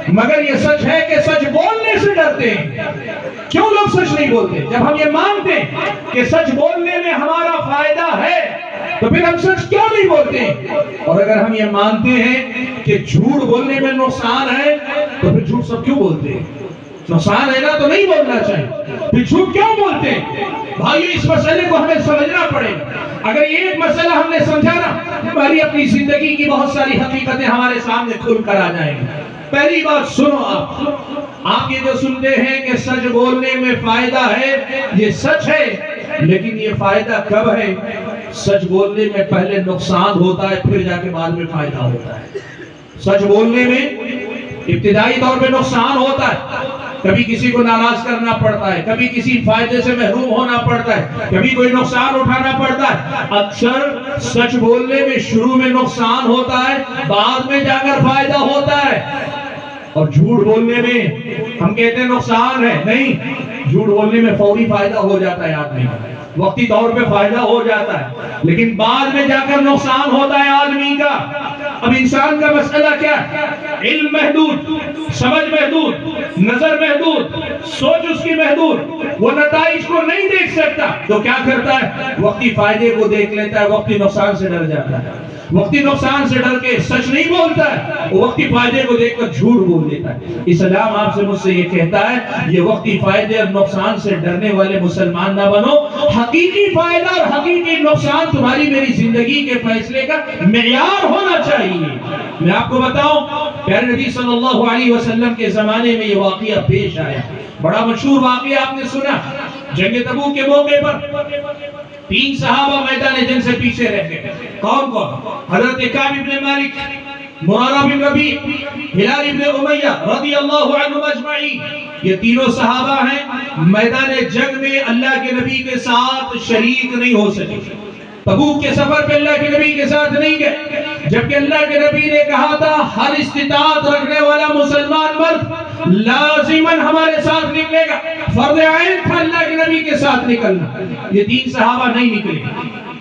مگر یہ سچ ہے کہ سچ بولنے سے ڈرتے ہیں. کیوں لوگ سچ نہیں بولتے؟ جب ہم یہ مانتے ہیں کہ سچ بولنے میں ہمارا فائدہ ہے تو پھر ہم سچ کیوں نہیں بولتے؟ اور اگر ہم یہ مانتے ہیں کہ جھوٹ بولنے میں نقصان ہے تو پھر جھوٹ سب کیوں بولتے ہیں؟ نقصان ہے نا تو نہیں بولنا چاہیے، پھر جھوٹ کیوں بولتے ہیں؟ بھائی اس مسئلے کو ہمیں سمجھنا پڑے گا. اگر یہ ایک مسئلہ ہم نے سمجھا نا، ہماری اپنی زندگی کی بہت ساری حقیقتیں ہمارے سامنے کھل کر آ جائیں گی. پہلی بات سنو، آپ یہ جو سنتے ہیں کہ سچ بولنے میں فائدہ ہے، یہ سچ ہے، لیکن یہ فائدہ کب ہے؟ سچ بولنے میں پہلے نقصان ہوتا ہے پھر جا کے بعد میں فائدہ ہوتا ہے. سچ بولنے میں ابتدائی طور پہ نقصان ہوتا ہے، کبھی کسی کو ناراض کرنا پڑتا ہے، کبھی کسی فائدے سے محروم ہونا پڑتا ہے، کبھی کوئی نقصان اٹھانا پڑتا ہے. اکثر سچ بولنے میں شروع میں نقصان ہوتا ہے، بعد میں جا کر فائدہ ہوتا ہے. اور جھوٹ بولنے میں ہم کہتے ہیں نقصان ہے، نہیں، جھوٹ بولنے میں فوری فائدہ ہو جاتا ہے آدمی کا، وقتی طور پہ فائدہ ہو جاتا ہے، لیکن بعد میں جا کر نقصان ہوتا ہے آدمی کا. اب انسان کا مسئلہ کیا ہے؟ علم محدود، سمجھ محدود، نظر محدود، سوچ اس کی محدود، وہ نتائج کو نہیں دیکھ سکتا تو کیا کرتا ہے؟ وقتی فائدے کو دیکھ لیتا ہے، وقتی نقصان سے ڈر جاتا ہے. وقتی نقصان سے ڈر کے سچ نہیں بولتا ہے، وہ وقتی فائدے کو دیکھ کر جھوٹ بول دیتا ہے. اسلام آپ سے مجھ سے یہ کہتا ہے یہ وقتی فائدے اور نقصان سے ڈرنے والے مسلمان نہ بنو. حقیقی فائدہ اور حقیقی نقصان تمہاری میری زندگی کے فیصلے کا معیار ہونا چاہیے. میں آپ کو بتاؤں، پیارے نبی صلی اللہ علیہ وسلم کے زمانے میں یہ واقعہ پیش آیا. بڑا مشہور واقعہ آپ نے سنا. جنگ تبوک کے موقع پر 3 صحابہ میدان جنگ سے پیچھے رہ گئے. کون کون؟ حضرت کعب بن مالک، مرارہ بن ربیع، ہلال بن امیہ رضی اللہ عنہم اجمعین. یہ تینوں صحابہ ہیں، میدان جنگ میں اللہ کے نبی کے ساتھ شریک نہیں ہو سکے. تبوک کے سفر پہ اللہ کے نبی کے ساتھ نہیں گئے، جبکہ اللہ کے نبی نے کہا تھا ہر استطاعت رکھنے والا مسلمان مرد لازماً ہمارے ساتھ نکلے گا. فرض عین تھا اللہ کے نبی کے ساتھ نکلنا. یہ 3 صحابہ نہیں نکلے.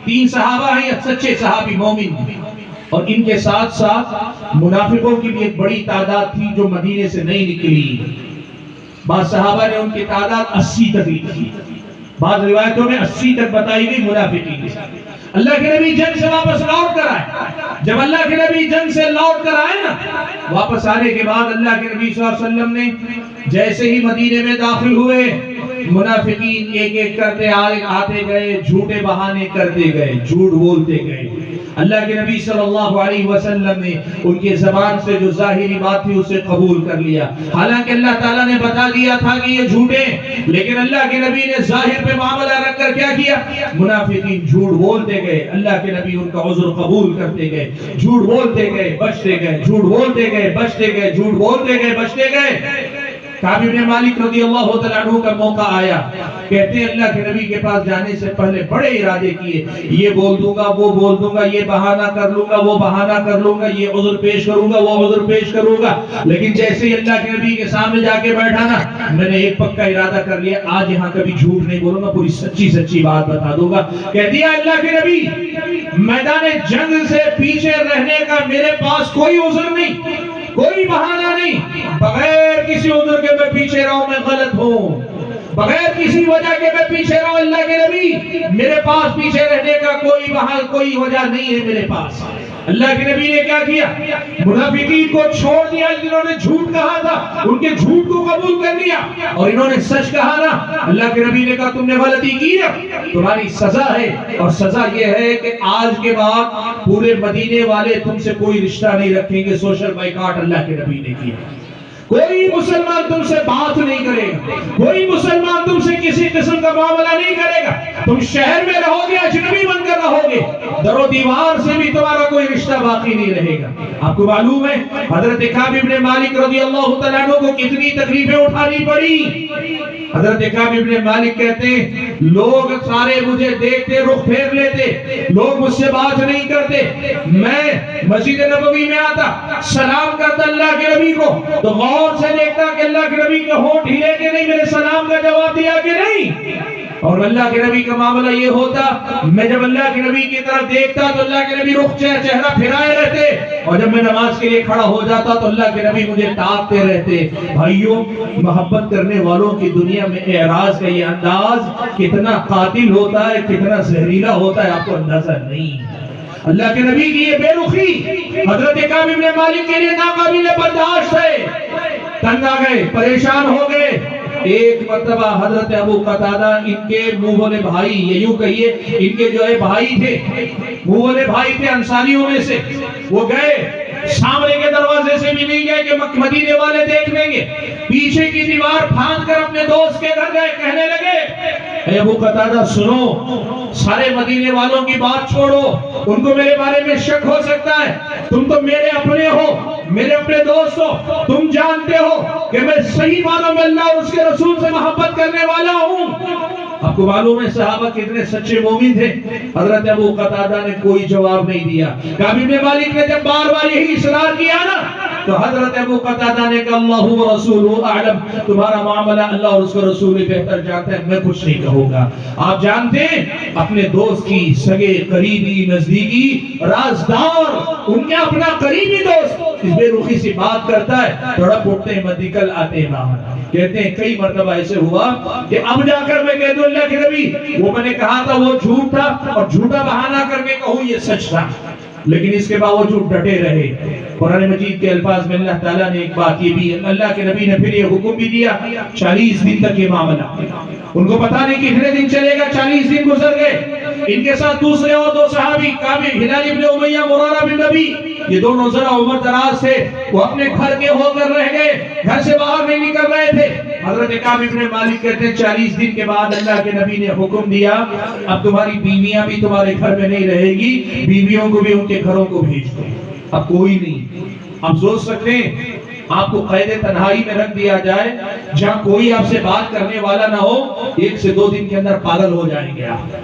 3 صحابہ ہیں سچے صحابی مومن، اور ان کے ساتھ ساتھ منافقوں کی بھی ایک بڑی تعداد تھی جو مدینے سے نہیں نکلی. بعض صحابہ نے ان کی تعداد 80 تک لکھی، بعض روایتوں میں 80 تک بتائی گئی منافقین کی. اللہ کے نبی جنگ سے واپس لوٹ کر آئے. جب اللہ کے نبی جنگ سے لوٹ کر آئے نا، واپس آنے کے بعد اللہ کے نبی صلی اللہ علیہ وسلم نے جیسے ہی مدینے میں داخل ہوئے، منافقین ایک ایک کرتے آتے گئے، جھوٹے بہانے کرتے گئے، جھوٹ بولتے گئے. اللہ کے نبی صلی اللہ علیہ وسلم نے ان کے زبان سے جو ظاہری بات تھی اسے قبول کر لیا، حالانکہ اللہ تعالیٰ نے بتا دیا تھا کہ یہ جھوٹے، لیکن اللہ کے نبی نے ظاہر پہ معاملہ رکھ کر کیا کیا؟ منافقین جھوٹ بولتے گئے، اللہ کے نبی ان کا عذر قبول کرتے گئے، جھوٹ بولتے گئے بچتے گئے، جھوٹ بولتے گئے بچتے گئے، جھوٹ بولتے گئے بچتے گئے. کعب بن مالک رضی اللہ تعالیٰ عنہ کا موقع آیا، کہتے ہیں اللہ کے نبی کے پاس جانے سے پہلے بڑے ارادے کیے، یہ بول دوں گا وہ بول دوں گا، یہ بہانہ کر لوں گا وہ بہانہ کر لوں گا، یہ عذر پیش کروں گا وہ عذر پیش کروں گا، لیکن جیسے ہی اللہ کے نبی کے سامنے جا کے بیٹھا نا، میں نے ایک پکا ارادہ کر لیا، آج یہاں کبھی جھوٹ نہیں بولوں گا، پوری سچی سچی بات بتا دوں گا. کہہ دیا اللہ کے نبی میدان جنگ سے پیچھے رہنے کا میرے پاس کوئی عذر نہیں، کوئی بہانہ نہیں، بغیر کسی عذر کے میں پیچھے رہوں، میں غلط ہوں، بغیر کسی وجہ کے میں پیچھے رہوں. اللہ کے نبی میرے پاس پیچھے رہنے کا کوئی بہانہ کوئی وجہ نہیں ہے میرے پاس. اللہ کے نبی نے کیا کیا؟ منافقین کو چھوڑ دیا، جنہوں نے جھوٹ کہا تھا ان کے جھوٹ کو قبول کر لیا، اور انہوں نے سچ کہا نا، اللہ کے نبی نے کہا تم نے غلطی کی نا، تمہاری سزا ہے، اور سزا یہ ہے کہ آج کے بعد پورے مدینے والے تم سے کوئی رشتہ نہیں رکھیں گے. سوشل بائیکاٹ اللہ کے نبی نے کیا. کوئی مسلمان تم سے بات نہیں کرے گا، کوئی مسلمان تم سے کسی قسم کا معاملہ نہیں کرے گا. تم شہر میں رہو گے اجنبی بن کر رہو گے، در و دیوار سے بھی تمہارا کوئی رشتہ باقی نہیں رہے گا. آپ کو معلوم ہے حضرت کعب بن مالک رضی اللہ تعالیٰ عنہ کو کتنی تکلیفیں اٹھانی پڑی. حضرت کعب بن مالک کہتے ہیں لوگ سارے مجھے دیکھتے رخ پھیر لیتے، لوگ مجھ سے بات نہیں کرتے، میں مسجد نبوی میں آتا سلام کرتا اللہ کے نبی کو تو غور سے دیکھتا کہ اللہ کے نبی کے ہونٹ ہلے کہ نہیں، میرے سلام کا جواب دیا کہ نہیں. اور اللہ کے نبی کا معاملہ یہ ہوتا، میں جب اللہ کے نبی کی طرف دیکھتا تو اللہ کے نبی رخ چہرہ پھرائے رہتے، اور جب میں نماز کے لیے کھڑا ہو جاتا تو اللہ کے نبی مجھے تاکتے رہتے. بھائیوں، محبت کرنے والوں کی دنیا میں اعراض کا یہ انداز کتنا قاتل ہوتا ہے، کتنا زہریلا ہوتا ہے، آپ کو اندازہ نہیں. اللہ کے نبی کی یہ بے رخی حضرت کعب بن مالک کے لیے ناقابل برداشت ہے. تنگ آ گئے، پریشان ہو گئے. ایک مرتبہ حضرت ابو قتادہ ان کے منہ بولے بھائی، یہ یوں کہیے ان کے جو ہے بھائی تھے، منہ بولے بھائی تھے انصاریوں میں سے، وہ گئے سامنے کے دروازے سے بھی نہیں گئے کہ مدینے والے دیکھ لیں گے، پیچھے کی دیوار پھاند کر اپنے دوست کے گھر گئے، کہنے لگے اے ابو قتادہ سنو، سارے مدینے والوں کی بات چھوڑو، ان کو میرے بارے میں شک ہو سکتا ہے، تم تو میرے اپنے ہو، میرے اپنے دوست ہو، تم جانتے ہو کہ میں صحیح معنوں میں اللہ اور اس کے رسول سے محبت کرنے والا ہوں. آپ کو معلوم ہے صحابہ کتنے سچے مومن تھے. حضرت ابو قتادہ نے کوئی جواب نہیں دیا. کعب بن مالک نے جب بار بار یہی اصرار کیا نا تو حضرت ابو قتادہ نے کہا اللہ و رسولہ اعلم، تمہارا معاملہ اللہ اور اس کا رسول بہتر جانتے ہیں، میں کچھ نہیں کہوں گا. آپ جانتے ہیں اپنے دوست کی سگے قریبی نزدیکی رازدار، ان کے اپنا قریبی دوست اس بے رخی سے بات کرتا ہے، تھوڑا پھوٹتے ہیں مت نکل آتے ہیں باہر. کہتے ہیں کئی مرتبہ ایسے ہوا کہ اب جا کر میں کہہ دوں اللہ کے نبی وہ میں نے کہا تھا وہ جھوٹ تھا، اور جھوٹا بہانہ کر کے کہوں یہ سچ تھا، لیکن اس کے باوجود ڈٹے رہے. قرآن مجید کے الفاظ میں اللہ تعالیٰ نے ایک بات یہ بھی، اللہ کے نبی نے پھر یہ حکم بھی دیا 40 دن تک یہ معاملہ، ان کو پتا نہیں کتنے دن چلے گا. 40 دن گزر گئے. ان کے ساتھ دوسرے اور دو صحابی کعب ہلال ابن امیہ مرارہ بن نبی، یہ دونوں ذرا عمر دراز تھے، وہ اپنے گھر کے ہو کر رہ گئے، گھر سے باہر نہیں نکل رہے تھے. حضرت کعب بن مالک کہتے ہیں 40 دن کے بعد اللہ کے نبی نے حکم دیا اب تمہاری بیویاں بھی تمہارے گھر میں نہیں رہے گی، بیویوں کو بھی ان کے گھروں کو بھیج دو. اب کوئی نہیں. آپ سوچ سکتے ہیں آپ کو قید تنہائی میں رکھ دیا جائے جہاں کوئی آپ سے بات کرنے والا نہ ہو، 1 سے 2 دن کے اندر پاگل ہو جائیں گے آپ.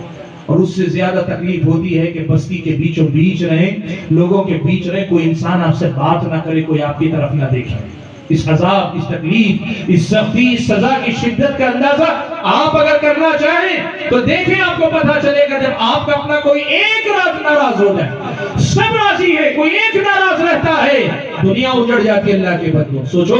اور اس سے زیادہ تکلیف ہوتی ہے کہ بستی کے بیچوں بیچ رہیں، لوگوں کے بیچ رہیں، کوئی انسان آپ سے بات نہ کرے، کوئی آپ کی طرف نہ دیکھے. اس عذاب، اس تکلیف، اس سختی، اس سزا کی شدت کا اندازہ آپ اگر کرنا چاہیں تو دیکھیں، آپ کو پتہ چلے گا جب آپ کا اپنا کوئی ایک ناراض ہو جائے، سب راضی ہے، کوئی ایک ناراض رہتا ہے، دنیا اجڑ جاتی ہے اللہ کے بندوں۔ سوچو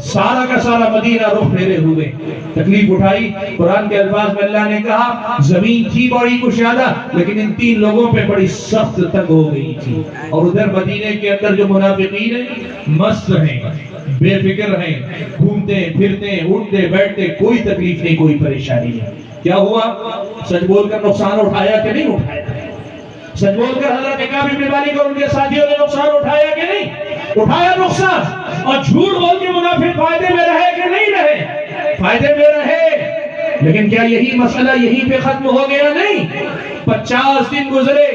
سارا کا سارا مدینہ رخ پھیرے ہوئے، تکلیف اٹھائی۔ قرآن کے الفاظ میں اللہ نے کہا زمین تھی بڑی کشادہ لیکن ان 3 لوگوں پہ بڑی سخت تنگ ہو گئی تھی، اور ادھر مدینے کے اندر جو منافقین ہیں مست ہیں، بے فکر ہیں، گھومتے پھرتے اٹھتے بیٹھتے، کوئی تکلیف نہیں، کوئی پریشانی نہیں۔ کیا ہوا؟ سچ بول کر نقصان اٹھایا کہ نہیں اٹھایا؟ سچ بول کر حضرت کعب بن مالک اور ان کے ساتھیوں نے نقصان اٹھایا کہ نہیں اٹھایا نقصان؟ اور جھوٹ بول کے منافق فائدے میں رہے کہ نہیں رہے؟ فائدے میں رہے۔ لیکن کیا یہی مسئلہ یہیں پہ ختم ہو گیا؟ نہیں، 50 دن گزرے،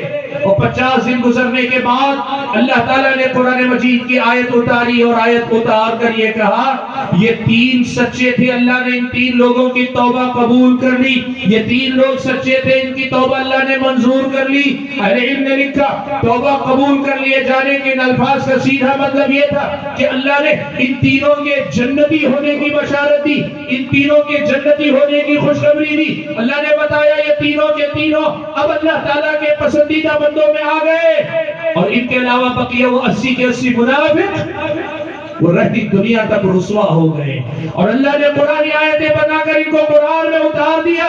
اور 50 دن گزرنے کے بعد اللہ تعالیٰ نے قرآن مجید کی آیت اتاری، اور آیت اتار کر یہ کہا یہ 3 سچے تھے، اللہ نے ان 3 لوگوں کی توبہ قبول کر لی، یہ 3 لوگ سچے تھے، ان کی توبہ اللہ نے منظور کر لی۔ اہل علم نے لکھا توبہ قبول کر لیے جانے کے ان الفاظ کا سیدھا مطلب یہ تھا کہ اللہ نے ان تینوں کے جنتی ہونے کی بشارت دی، ان تینوں کے جنتی ہونے کی خوشخبری دی۔ اللہ نے بتایا یہ تینوں کے تینوں اب اللہ تعالیٰ کے پسندیدہ بندوں میں آ گئے، اور ان کے علاوہ بقیہ وہ 80 کے 80 منافق وہ رہتی دنیا تک رسوا ہو گئے، اور اللہ نے قرآن آیتیں بنا کر ان کو قرآن میں اتار دیا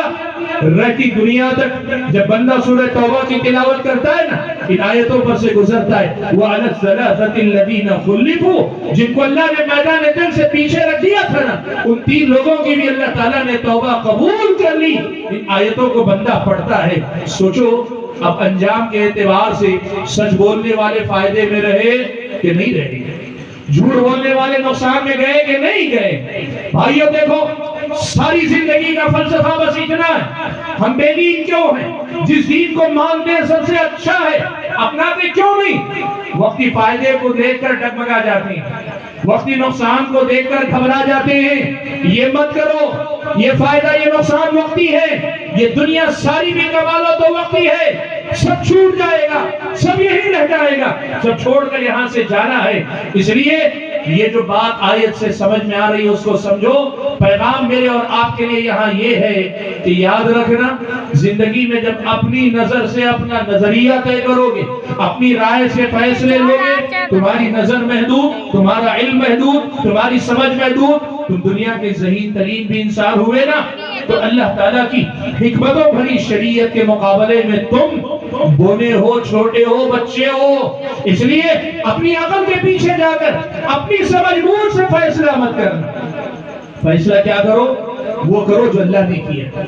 رہتی دنیا تک۔ جب بندہ سورہ توبہ کی تلاوت کرتا ہے نا، ان آیتوں پر سے گزرتا ہے وَعَلَى الثَّلَاثَةِ الَّذِينَ خُلِّفُوا، جن کو اللہ نے میدان جنگ سے پیچھے رکھ دیا تھا نا، ان 3 لوگوں کی بھی اللہ تعالیٰ نے توبہ قبول کر لی۔ ان آیتوں کو بندہ پڑھتا ہے، سوچو اب انجام کے اعتبار سے سچ بولنے والے فائدے میں رہے کہ نہیں رہے، جھوٹ بولنے والے نقصان میں گئے کہ نہیں گئے؟ بھائیو دیکھو ساری زندگی کا فلسفہ بس اتنا ہے، ہم بے دین کیوں ہیں؟ جس دین کو مانتے ہیں سب سے اچھا ہے، اپناتے کیوں نہیں؟ وقتی فائدے کو دیکھ کر ڈگمگا جاتے ہیں، وقتی نقصان کو دیکھ کر گھبرا جاتے ہیں۔ یہ مت کرو، یہ فائدہ یہ نقصان وقتی ہے، یہ دنیا ساری بھی کما لو تو وقتی ہے، سب چھوٹ جائے گا، سب یہی رہ جائے گا، سب چھوڑ کر یہاں سے جانا ہے۔ اس لیے یہ جو بات آیت سے سمجھ میں آ رہی ہے اس کو سمجھو۔ پیغام میرے اور آپ کے لیے یہاں یہ ہے کہ یاد رکھنا زندگی میں جب اپنی نظر سے اپنا نظریہ طے کرو گے، اپنی رائے سے فیصلے لو گے، تمہاری نظر محدود، تمہارا علم محدود، تمہاری سمجھ محدود، تم دنیا کے ذہین ترین بھی انسان ہوئے نا، تو اللہ تعالیٰ کی حکمتوں بھری شریعت کے مقابلے میں تم بونے ہو، چھوٹے ہو، بچے ہو۔ اس لیے اپنی عقل کے پیچھے جا کر اپنی سمجھ بوجھ سے فیصلہ مت کرنا۔ فیصلہ کیا کرو؟ وہ کرو جو اللہ نے کیا۔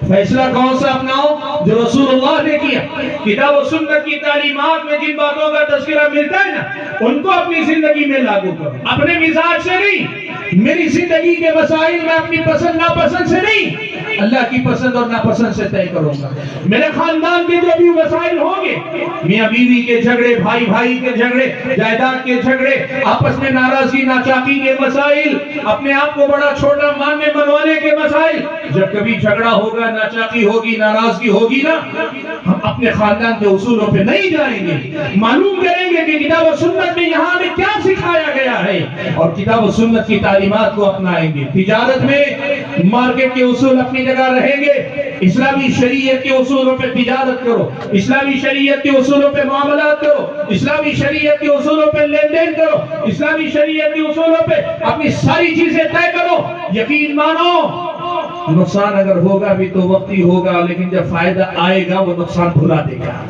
فیصلہ کون سا اپناؤ؟ جو رسول اللہ نے کیا۔ کتاب و سنت کی تعلیمات میں جن باتوں کا تذکرہ ملتا ہے نا، ان کو اپنی زندگی میں لاگو کرو، اپنے مزاج سے نہیں۔ میری زندگی کے مسائل میں اپنی پسند ناپسند سے نہیں، اللہ کی پسند اور ناپسند سے طے کروں گا۔ میرے خاندان کے جو بھی مسائل ہوں گے، میاں بیوی کے جھگڑے، بھائی بھائی کے جھگڑے، جائیداد کے جھگڑے، آپس میں ناراضگی ناچاکی کے مسائل، اپنے آپ کو بڑا چھوٹا ماننے منوانے کے مسائل، جب کبھی جھگڑا ہوگا، ناچاکی ہوگی، ناراضگی ہوگی نا، ہم اپنے خاندان کے اصولوں پہ نہیں جائیں گے، معلوم کریں گے کہ کتاب و سنت میں یہاں ہمیں کیا سکھایا گیا ہے، اور کتاب و سنت کی تعلیمات کو اپنائیں گے۔ تجارت میں مارکیٹ کے اصول اپنی جگہ رہیں گے، اسلامی شریعت کے اصولوں پہ تجارت کرو، اسلامی شریعت کے اصولوں پہ معاملات کرو، اسلامی شریعت کے اصولوں پہ لین دین کرو، اسلامی شریعت کے اصولوں پہ اپنی ساری چیزیں طے کرو۔ یقین مانو نقصان اگر ہوگا بھی تو وقتی ہوگا، لیکن جب فائدہ آئے گا وہ نقصان بھلا دے گا۔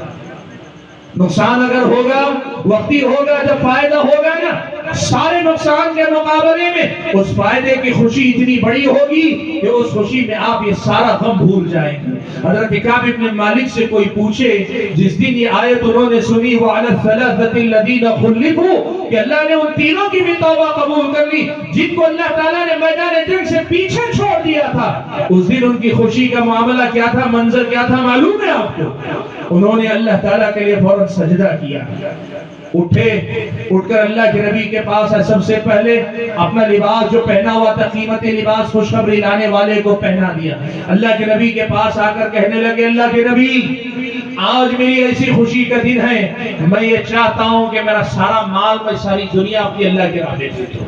نقصان اگر ہوگا وقتی ہوگا، جب فائدہ ہوگا نا، سارے نقصان کے مقابلے میں اس فائدے کی خوشی اتنی بڑی ہوگی کہ اس خوشی میں آپ یہ سارا غم بھول جائیں گے۔ حضرت کعب بن مالک سے کوئی پوچھے جس دن یہ آیت انہوں نے سنی وَعَلَى الثَّلَاثَةِ الَّذِينَ خُلِّفُوا، کہ اللہ نے ان تینوں کی بھی توبہ قبول کر لی جن کو اللہ تعالیٰ نے میدان جنگ سے پیچھے چھوڑ دیا تھا، اس دن ان کی خوشی کا معاملہ کیا تھا، منظر کیا تھا معلوم ہے آپ کو؟ انہوں نے اللہ تعالیٰ کے لیے فوراً سجدہ کیا، اٹھ کر اللہ کے نبی کے پاس ہے، سب سے پہلے اپنا لباس جو پہنا ہوا تھا، قیمتی لباس خوشخبری لانے والے کو پہنا دیا۔ اللہ کے نبی کے پاس آ کر کہنے لگے اللہ کے نبی آج میری ایسی خوشی کا دن ہے، میں یہ چاہتا ہوں کہ میرا سارا مال، میں ساری دنیا اپنی اللہ کے راہ میں دے دوں۔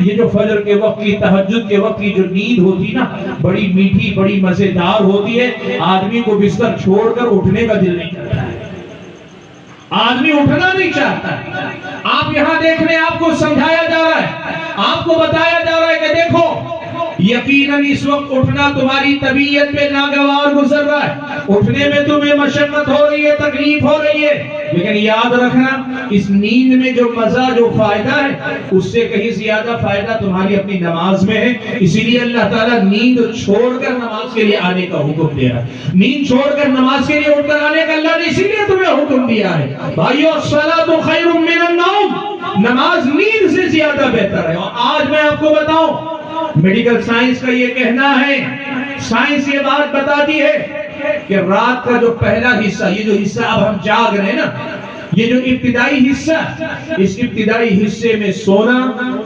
یہ جو فجر کے وقت کی تہجد کے وقت کی جو نیند ہوتی نا بڑی میٹھی بڑی مزیدار ہوتی ہے آدمی کو بستر چھوڑ کر اٹھنے کا دل نہیں کرتا ہے آدمی اٹھنا نہیں چاہتا ہے آپ یہاں دیکھ رہے ہیں آپ کو سمجھایا جا رہا ہے آپ کو بتایا جا رہا ہے کہ دیکھو یقیناً اس وقت اٹھنا تمہاری طبیعت پہ ناگوار گزر رہا ہے اٹھنے میں تمہیں مشقت ہو رہی ہے تکلیف ہو رہی ہے لیکن یاد رکھنا اس نیند میں جو مزہ جو فائدہ ہے اس سے کہیں زیادہ فائدہ تمہاری اپنی نماز میں ہے اسی لیے اللہ تعالیٰ نیند چھوڑ کر نماز کے لیے آنے کا حکم دے رہا ہے نیند چھوڑ کر نماز کے لیے اٹھ کر آنے کا اللہ نے اسی لیے تمہیں حکم دیا ہے بھائیو الصلاۃ خیر من النوم نماز نیند سے زیادہ بہتر ہے اور آج میں آپ کو بتاؤں میڈیکل سائنس کا یہ کہنا ہے سائنس یہ بات بتاتی ہے کہ رات کا جو پہلا حصہ یہ جو حصہ اب ہم جاگ رہے ہیں نا یہ جو ابتدائی حصہ اس ابتدائی حصے میں سونا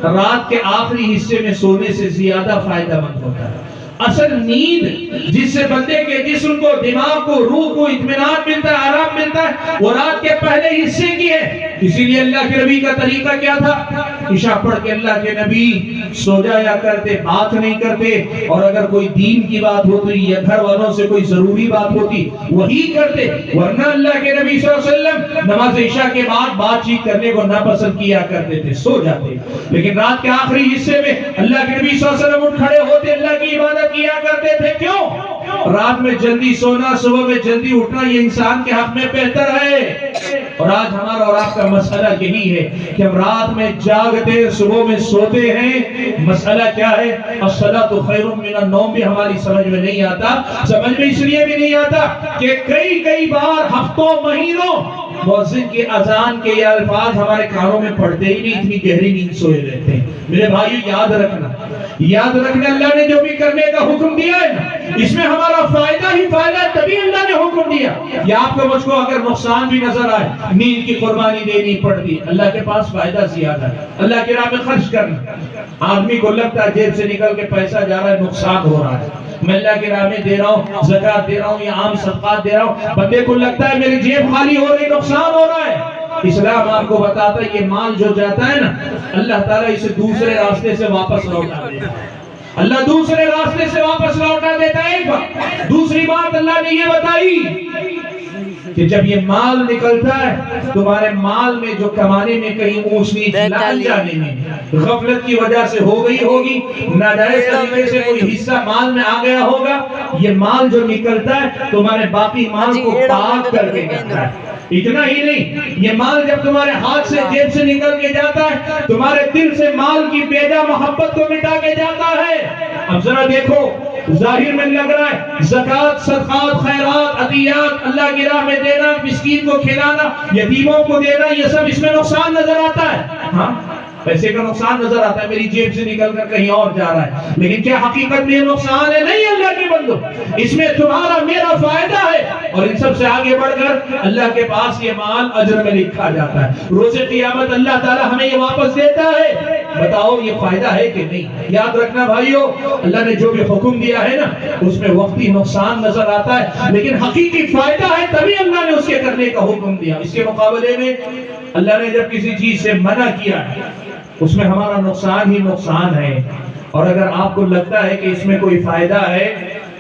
رات کے آخری حصے میں سونے سے زیادہ فائدہ مند ہوتا ہے اصل نیند جس سے بندے کے جسم کو دماغ کو روح کو اطمینان ملتا ہے آرام ملتا ہے وہ رات کے پہلے حصے کی ہے اسی لیے اللہ کے نبی کا طریقہ کیا تھا عشاء پڑھ کے اللہ کے نبی سو جایا کرتے بات نہیں کرتے اور اگر کوئی دین کی بات ہوتی یا گھر والوں سے کوئی ضروری بات ہوتی وہی کرتے ورنہ اللہ کے نبی صلی اللہ علیہ وسلم نماز عشاء کے بعد بات چیت کرنے کو ناپسند کیا کرتے تھے سو جاتے لیکن رات کے آخری حصے میں اللہ کے نبی صلی اللہ علیہ وسلم اٹھ کھڑے ہوتے اللہ کی عبادت کیا کرتے تھے کیوں رات میں جلدی سونا صبح میں جلدی اٹھنا یہ انسان کے حق میں بہتر ہے اور آج ہمارا اور آپ کا مسئلہ یہی ہے کہ ہم رات میں جاگتے صبح میں سوتے ہیں مسئلہ کیا ہے الصلاۃ خیر من النوم بھی ہماری سمجھ میں نہیں آتا سمجھ میں اس لیے بھی نہیں آتا کہ کئی بار ہفتوں مہینوں مؤذن کی اذان کے یہ الفاظ ہمارے کانوں میں پڑتے ہی نہیں اتنی گہری نیند سوئے رہتے ہیں میرے بھائیو یاد رکھنا اللہ نے جو بھی کرنے کا حکم دیا ہے نا اس میں ہمارا فائدہ ہی فائدہ ہے تبھی اللہ نے حکم دیا یا آپ کو مجھ کو اگر نقصان بھی نظر آئے نیند کی قربانی دینی پڑتی اللہ کے پاس فائدہ زیادہ ہے اللہ کی راہ میں خرچ کرنا آدمی کو لگتا ہے جیب سے نکل کے پیسہ جا رہا ہے نقصان ہو رہا ہے میں اللہ کی راہ میں دے رہا ہوں زکات دے رہا ہوں یا عام صدقات دے رہا ہوں بندے کو لگتا ہے میری جیب خالی ہو رہی نقصان ہو رہا ہے اسلام آپ کو بتاتا ہے یہ مال جو جاتا ہے نا اللہ تعالیٰ اسے دوسرے راستے سے واپس لوٹا دیتا ہے اللہ دوسرے راستے سے واپس لوٹا دیتا ہے ایک بات دوسری بات اللہ نے یہ بتائی کہ جب یہ مال نکلتا ہے تمہارے مال میں جو کمانے میں کہیں اونچ نیچ نکل جانے میں غفلت کی وجہ سے ہو گئی ہوگی ناجائز طریقے سے کوئی حصہ مال میں آ گیا ہوگا یہ مال جو نکلتا ہے تمہارے باقی مال کو پاک کر کے جاتا ہے اتنا ہی نہیں یہ مال جب تمہارے ہاتھ سے جیب سے نکل کے جاتا ہے تمہارے دل سے مال کی بیجا محبت کو مٹا کے جاتا ہے اب ذرا دیکھو ظاہر میں لگ رہا ہے زکات صدقات خیرات عطیات اللہ کی راہ میں دینا مسکین کو کھلانا یتیموں کو دینا یہ سب اس میں نقصان نظر آتا ہے ہاں پیسے کا نقصان نظر آتا ہے میری جیب سے نکل کر کہیں اور جا رہا ہے لیکن کیا حقیقت میں یہ نقصان ہے نہیں اللہ کے بندو اس میں تمہارا میرا فائدہ ہے اور ان سب سے آگے بڑھ کر اللہ کے پاس یہ مال اجر میں لکھا جاتا ہے روز قیامت اللہ تعالی ہمیں یہ واپس دیتا ہے بتاؤ یہ فائدہ ہے کہ نہیں یاد رکھنا بھائیو اللہ نے جو بھی حکم دیا ہے نا اس میں وقتی نقصان نظر آتا ہے لیکن حقیقی فائدہ ہے تبھی اللہ نے اس کے کرنے کا حکم دیا اس کے مقابلے میں اللہ نے جب کسی چیز سے منع کیا ہے اس میں ہمارا نقصان ہی نقصان ہے اور اگر آپ کو لگتا ہے کہ اس میں کوئی فائدہ ہے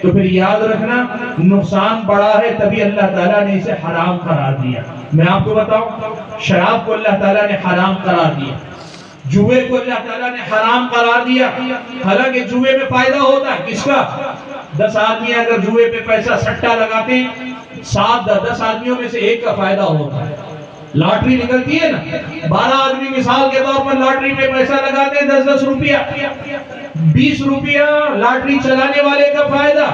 تو پھر یاد رکھنا نقصان بڑا ہے تبھی اللہ تعالیٰ نے اسے حرام قرار دیا میں آپ کو بتاؤں شراب کو اللہ تعالیٰ نے حرام قرار دیا جوئے کو اللہ تعالیٰ نے حرام قرار دیا حالانکہ جوئے میں فائدہ ہوتا ہے کس کا 10 آدمی اگر جوئے پہ پیسہ سٹا لگاتے 7-10 آدمیوں میں سے ایک کا فائدہ ہوتا ہے لاٹری نکلتی ہے نا 12 آدمی مثال کے طور پر لاٹری پہ پیسہ لگاتے ہیں 10-10 روپیہ 20 روپیہ لاٹری چلانے والے کا فائدہ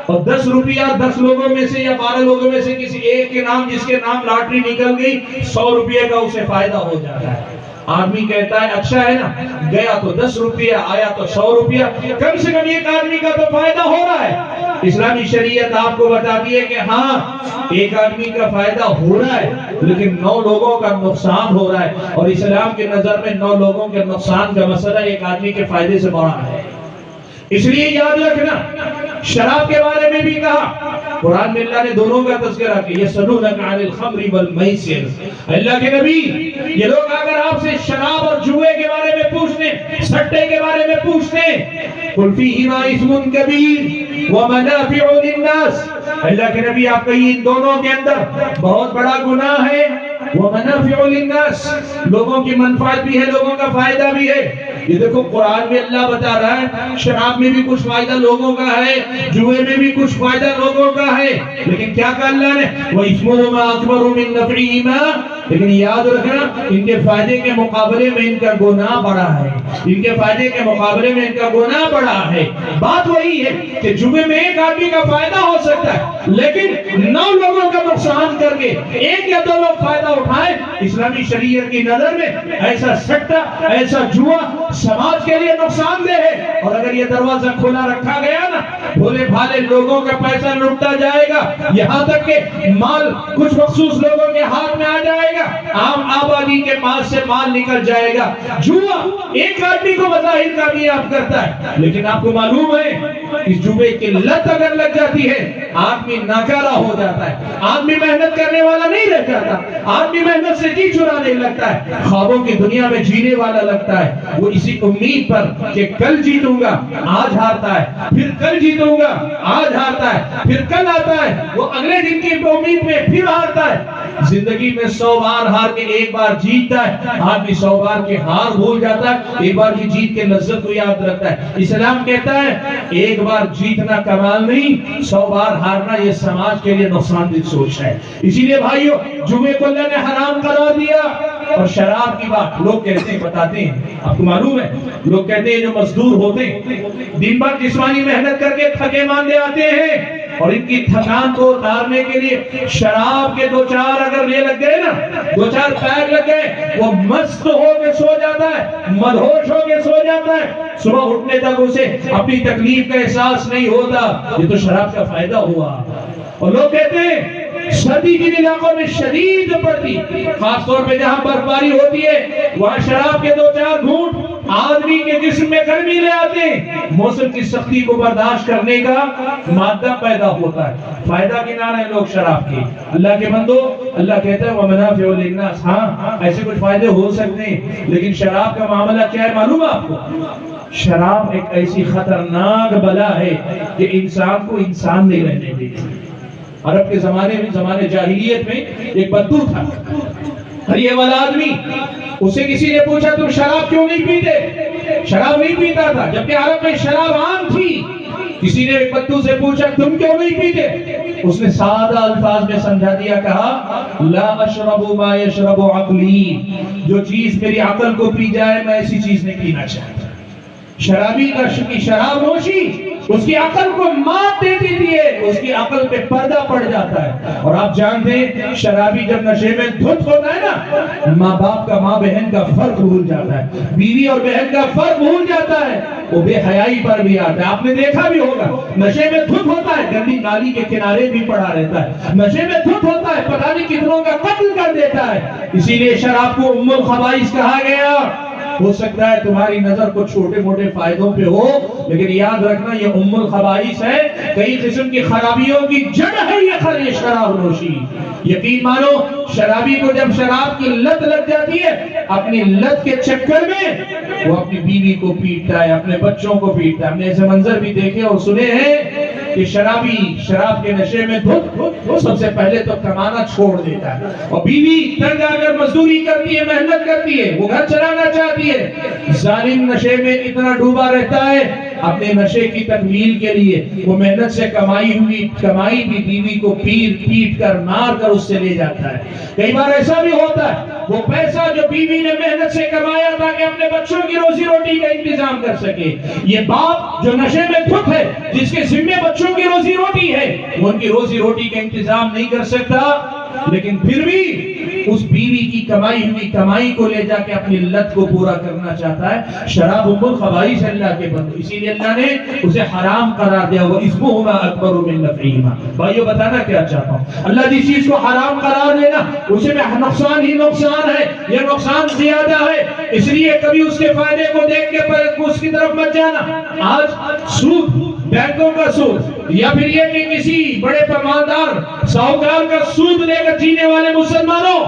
اور 10 روپیہ 10 لوگوں میں سے یا 12 لوگوں میں سے کسی ایک کے نام جس کے نام لاٹری نکل گئی 100 روپیہ کا اسے فائدہ ہو جاتا ہے آدمی کہتا ہے اچھا ہے نا گیا تو 10 روپیہ آیا تو 100 روپیہ کم سے کم ایک آدمی کا تو فائدہ ہو رہا ہے اسلامی شریعت آپ کو بتاتی ہے کہ ہاں ایک آدمی کا فائدہ ہو رہا ہے لیکن 9 لوگوں کا نقصان ہو رہا ہے اور اسلام کی نظر میں 9 لوگوں کے نقصان کا مسئلہ ایک آدمی کے فائدے سے بڑا ہے اس لیے یاد رکھنا شراب کے بارے میں بھی کہا قرآن میں اللہ نے دونوں کا تذکرہ کیا یسألونک عن الخمر والمیسر اللہ کے نبی یہ لوگ اگر آپ سے شراب اور جوئے قل فیہما اسم کبیر ومنافع للناس، اللہ کے نبی آپ کہیے ان دونوں کے اندر بہت بڑا گناہ ہے، ومنافع للناس، لوگوں کی منفعت بھی ہے، لوگوں کا فائدہ بھی ہے۔ یہ دیکھو قرآن میں اللہ بتا رہا ہے شراب میں بھی کچھ فائدہ لوگوں کا ہے، جوئے میں بھی کچھ فائدہ لوگوں کا ہے، لیکن کیا کہا اللہ نے؟ وَإِثْمُهُمَا أَكْبَرُ مِن نَفْعِهِمَا، لیکن یاد رکھنا ان کے فائدے کے مقابلے میں ان کا گناہ بڑا ہے، ان کے فائدے کے مقابلے میں ان کا گناہ بڑا ہے۔ بات وہی ہے کہ جمعے میں ایک آدمی کا فائدہ ہو سکتا ہے، لیکن 9 لوگوں کا نقصان کر کے ایک یا 2 لوگ فائدہ اٹھائیں، اسلامی شریعت کی نظر میں ایسا سٹہ، ایسا جوا سماج کے لیے نقصان دہ ہے۔ اور اگر یہ دروازہ کھلا رکھا گیا نا، بھولے بھالے لوگوں کا پیسہ لٹتا جائے گا، یہاں تک کہ مال کچھ مخصوص لوگوں کے ہاتھ میں آ جائے گا، عام آبادی کے پاس سے مال نکل جائے گا۔ جوا ایک آدمی کو بظاہر کامیاب کرتا ہے، لیکن آپ کو معلوم ہے اس جوے کی لت اگر لگ جاتی ہے آدمی ناکارہ ہو جاتا ہے، آدمی محنت کرنے والا نہیں رہ جاتا، آدمی محنت سے جی چرانے لگتا ہے، خوابوں کی دنیا میں جینے والا لگتا ہے۔ وہ اسی امید پر کہ کل جیتوں گا آج ہارتا ہے، پھر کل جیتوں گا آج ہارتا ہے، پھر کل آتا ہے، وہ اگلے دن کی امید میں پھر ہارتا ہے۔ زندگی میں 100 بار ہار کے ایک بار جیتتا ہے، آدمی 100 بار کے ہار بھول جاتا ہے، ایک بار کی جیت کے لذت کو یاد رکھتا ہے۔ اسلام کہتا ہے ایک بار جیتنا کمال نہیں، 100 بار ہارنا یہ سماج کے لیے نقصان دہ سوچ ہے۔ اسی لیے بھائیو جمعے کو اللہ نے حرام قرار دیا۔ اور شراب کی بات لوگ کہتے ہیں، بتاتے ہیں، آپ کو معلوم ہے لوگ کہتے ہیں جو مزدور ہوتے ہیں دن بھر جسمانی محنت کر کے تھکے ماندے آتے ہیں، اور ان کی تھکان کو اتارنے کے لیے شراب کے 2-4 اگر لے لگ گئے نا، 2-4 پیک لگ گئے، وہ مست ہو کے سو جاتا ہے، مدہوش ہو کے سو جاتا ہے، صبح اٹھنے تک اسے اپنی تکلیف کا احساس نہیں ہوتا۔ یہ تو شراب کا فائدہ ہوا۔ اور لوگ کہتے ہیں سردی جن علاقوں میں شدید پڑتی، خاص طور پہ جہاں برفباری ہوتی ہے، وہاں شراب کے 2-4 گھونٹ آدمی کے جسم میں گرمی لے آتے ہیں، موسم کی سختی کو برداشت کرنے کا مادہ پیدا ہوتا ہے۔ فائدہ گنا رہے ہیں لوگ شراب کی۔ اللہ کے بندو، اللہ کہتا ہے وَمَنَافِعُ لِلنَّاسِ، ہاں ایسے کچھ فائدے ہو سکتے ہیں، لیکن شراب کا معاملہ کیا ہے معلوم ہے آپ کو؟ شراب ایک ایسی خطرناک بلا ہے کہ انسان کو انسان نہیں رہنے دیتی۔ عرب کے زمانے میں، زمانے جاہلیت میں ایک بدو تھا، ہریے والا آدمی، اسے کسی نے پوچھا تم شراب کیوں نہیں پیتے؟ شراب نہیں پیتا تھا، جبکہ عرب میں شراب عام تھی۔ کسی نے ایک بدو سے پوچھا تم کیوں نہیں پیتے؟ اس نے سادہ الفاظ میں سمجھا دیا، کہا لا اشرب ما یشرب عقلی، جو چیز میری عقل کو پی جائے میں ایسی چیز نہیں پینا چاہتا۔ شرابی کا شراب نوشی اس کی عقل کو مات دے دیتی ہے، اس کی عقل پہ پردہ پڑ جاتا ہے۔ اور آپ جانتے ہیں شرابی جب نشے میں دھت ہوتا ہے نا، ماں باپ کا، ماں بہن کا فرق بھول جاتا ہے، بیوی اور بہن کا فرق بھول جاتا ہے، وہ بے حیائی پر بھی آتا ہے۔ آپ نے دیکھا بھی ہوگا نشے میں دھت ہوتا ہے، گندی نالی کے کنارے بھی پڑا رہتا ہے، نشے میں دھت ہوتا ہے، پتہ نہیں کتنوں کا قتل کر دیتا ہے۔ اسی لیے شراب کو ام الخبائث کہا گیا۔ ہو سکتا ہے تمہاری نظر کو چھوٹے موٹے فائدوں پہ ہو، لیکن یاد رکھنا یہ ام الخبائث ہے، کئی قسم کی خرابیوں کی جڑ ہے یہ شراب نوشی۔ یقین مانو شرابی کو جب شراب کی لت لگ جاتی ہے، اپنی لت کے چکر میں وہ اپنی بیوی کو پیٹتا ہے، اپنے بچوں کو پیٹتا ہے۔ ہم نے ایسے منظر بھی دیکھے اور سنے ہیں کہ شرابی شراب کے نشے میں دھت سب سے پہلے تو کمانا چھوڑ دیتا ہے، اور بیوی تنگ آ کر مزدوری کرتی ہے، محنت کرتی ہے، وہ گھر چلانا چاہتی ہے۔ ظالم نشے میں اتنا ڈوبا رہتا ہے، اپنے نشے کی تکمیل کے لیے وہ محنت سے کمائی بھی بیوی کو پیٹ کر مار کر اس سے لے جاتا ہے۔ کئی بار ایسا بھی ہوتا ہے وہ پیسہ جو بیوی نے محنت سے کمایا تھا کہ اپنے بچوں کی روزی روٹی کا انتظام کر سکے، یہ باپ جو نشے میں دھت ہے، جس کے ذمے بچوں کی روزی روٹی ہے، وہ ان کی روزی روٹی کا انتظام نہیں کر سکتا، لیکن پھر بھی اس بیوی کی کمائی کو لے جا کے اپنی لت کو پورا کرنا چاہتا ہے۔ شراب ام الخبائث اللہ کے بندو، اسی لیے اللہ نے اسے حرام قرار دیا، وَإِثْمُهُمَا أَكْبَرُ مِن نَفْعِهِمَا۔ بھائیو بتانا کیا چاہتا ہوں، اللہ جس چیز کو حرام قرار دینا اسے میں نقصان ہی نقصان ہے، یہ نقصان زیادہ ہے، اس لیے کبھی اس کے فائدے کو دیکھ کے اس کی طرف مت جانا۔ آج سود، بینکوں کا سود، یا پھر یہ کہ کسی بڑے پیماندار ساہوکار کا سود لے کر جینے والے مسلمانوں،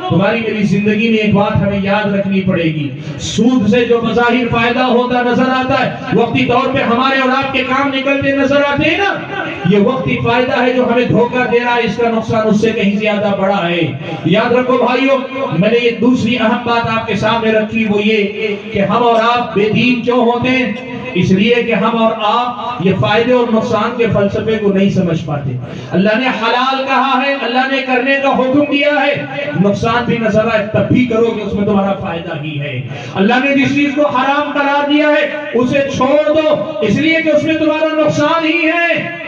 تمہاری میری زندگی میں ایک بات ہمیں یاد رکھنی پڑے گی، سود سے جو بظاہر فائدہ ہوتا نظر آتا ہے، وقتی طور پہ ہمارے اور آپ کے کام نکلتے نظر آتے ہیں نا، یہ وقتی فائدہ ہے جو ہمیں دھوکہ دے رہا ہے، اس کا نقصان اس سے کہیں زیادہ بڑا ہے۔ یاد رکھو بھائیو، میں نے یہ دوسری اہم بات آپ کے سامنے رکھی، وہ یہ کہ ہم اور آپ بے دین کیوں ہوتے ہیں؟ اس لیے کہ ہم اور آپ یہ فائدے اور نقصان کے فلسفے کو نہیں سمجھ پاتے۔ اللہ نے حلال کہا ہے، اللہ نے کرنے کا حکم دیا ہے، نقصان بھی نظر آئے تب بھی کرو کہ اس میں تمہارا فائدہ ہی ہے۔ اللہ نے جس چیز کو حرام قرار دیا ہے اسے چھوڑ دو، اس لیے کہ اس میں تمہارا نقصان ہی ہے،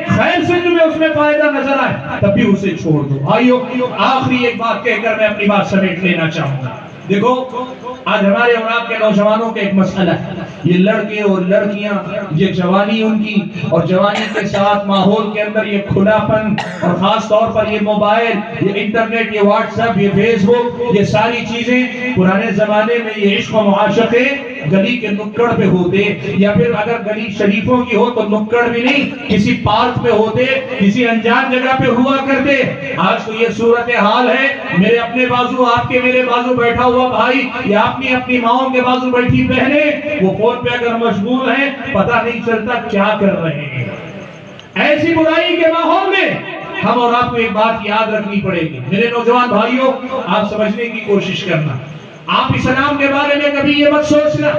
خیر سے تمہیں اس میں فائدہ نظر آئے تب بھی اسے چھوڑ دو۔ بھائیو، آخری ایک بات کہہ کر میں اپنی بات سمیٹ لینا چاہوں گا۔ دیکھو، آج ہمارے اور آپ کے نوجوانوں کا ایک مسئلہ ہے، یہ لڑکے اور لڑکیاں، یہ جوانی ان کی، اور جوانی کے ساتھ ماحول کے اندر یہ کھلا پن، اور خاص طور پر یہ موبائل، یہ انٹرنیٹ، یہ واٹس ایپ، یہ فیس بک، یہ ساری چیزیں پرانے زمانے میں یہ عشق و معاشقے گلی کے نکڑ پہ ہوتے، یا پھر اگر گلی شریفوں کی ہو تو نکڑ بھی نہیں، کسی پارک پہ ہوتے، کسی انجان جگہ پہ ہوا کرتے۔ آج تو یہ صورتحال ہے، میرے اپنے بازو، آپ کے میرے بازو بیٹھا ہوا بھائی، یا اپنی اپنی ماؤں کے بازو بیٹھی بہنیں، وہ فون پہ اگر مشغول ہیں پتہ نہیں چلتا کیا کر رہے ہیں۔ ایسی برائی کے ماحول میں ہم اور آپ کو ایک بات یاد رکھنی پڑے گی۔ میرے نوجوان بھائیوں، آپ سمجھنے کی کوشش کرنا، آپ اسلام کے بارے میں کبھی یہ مت سوچنا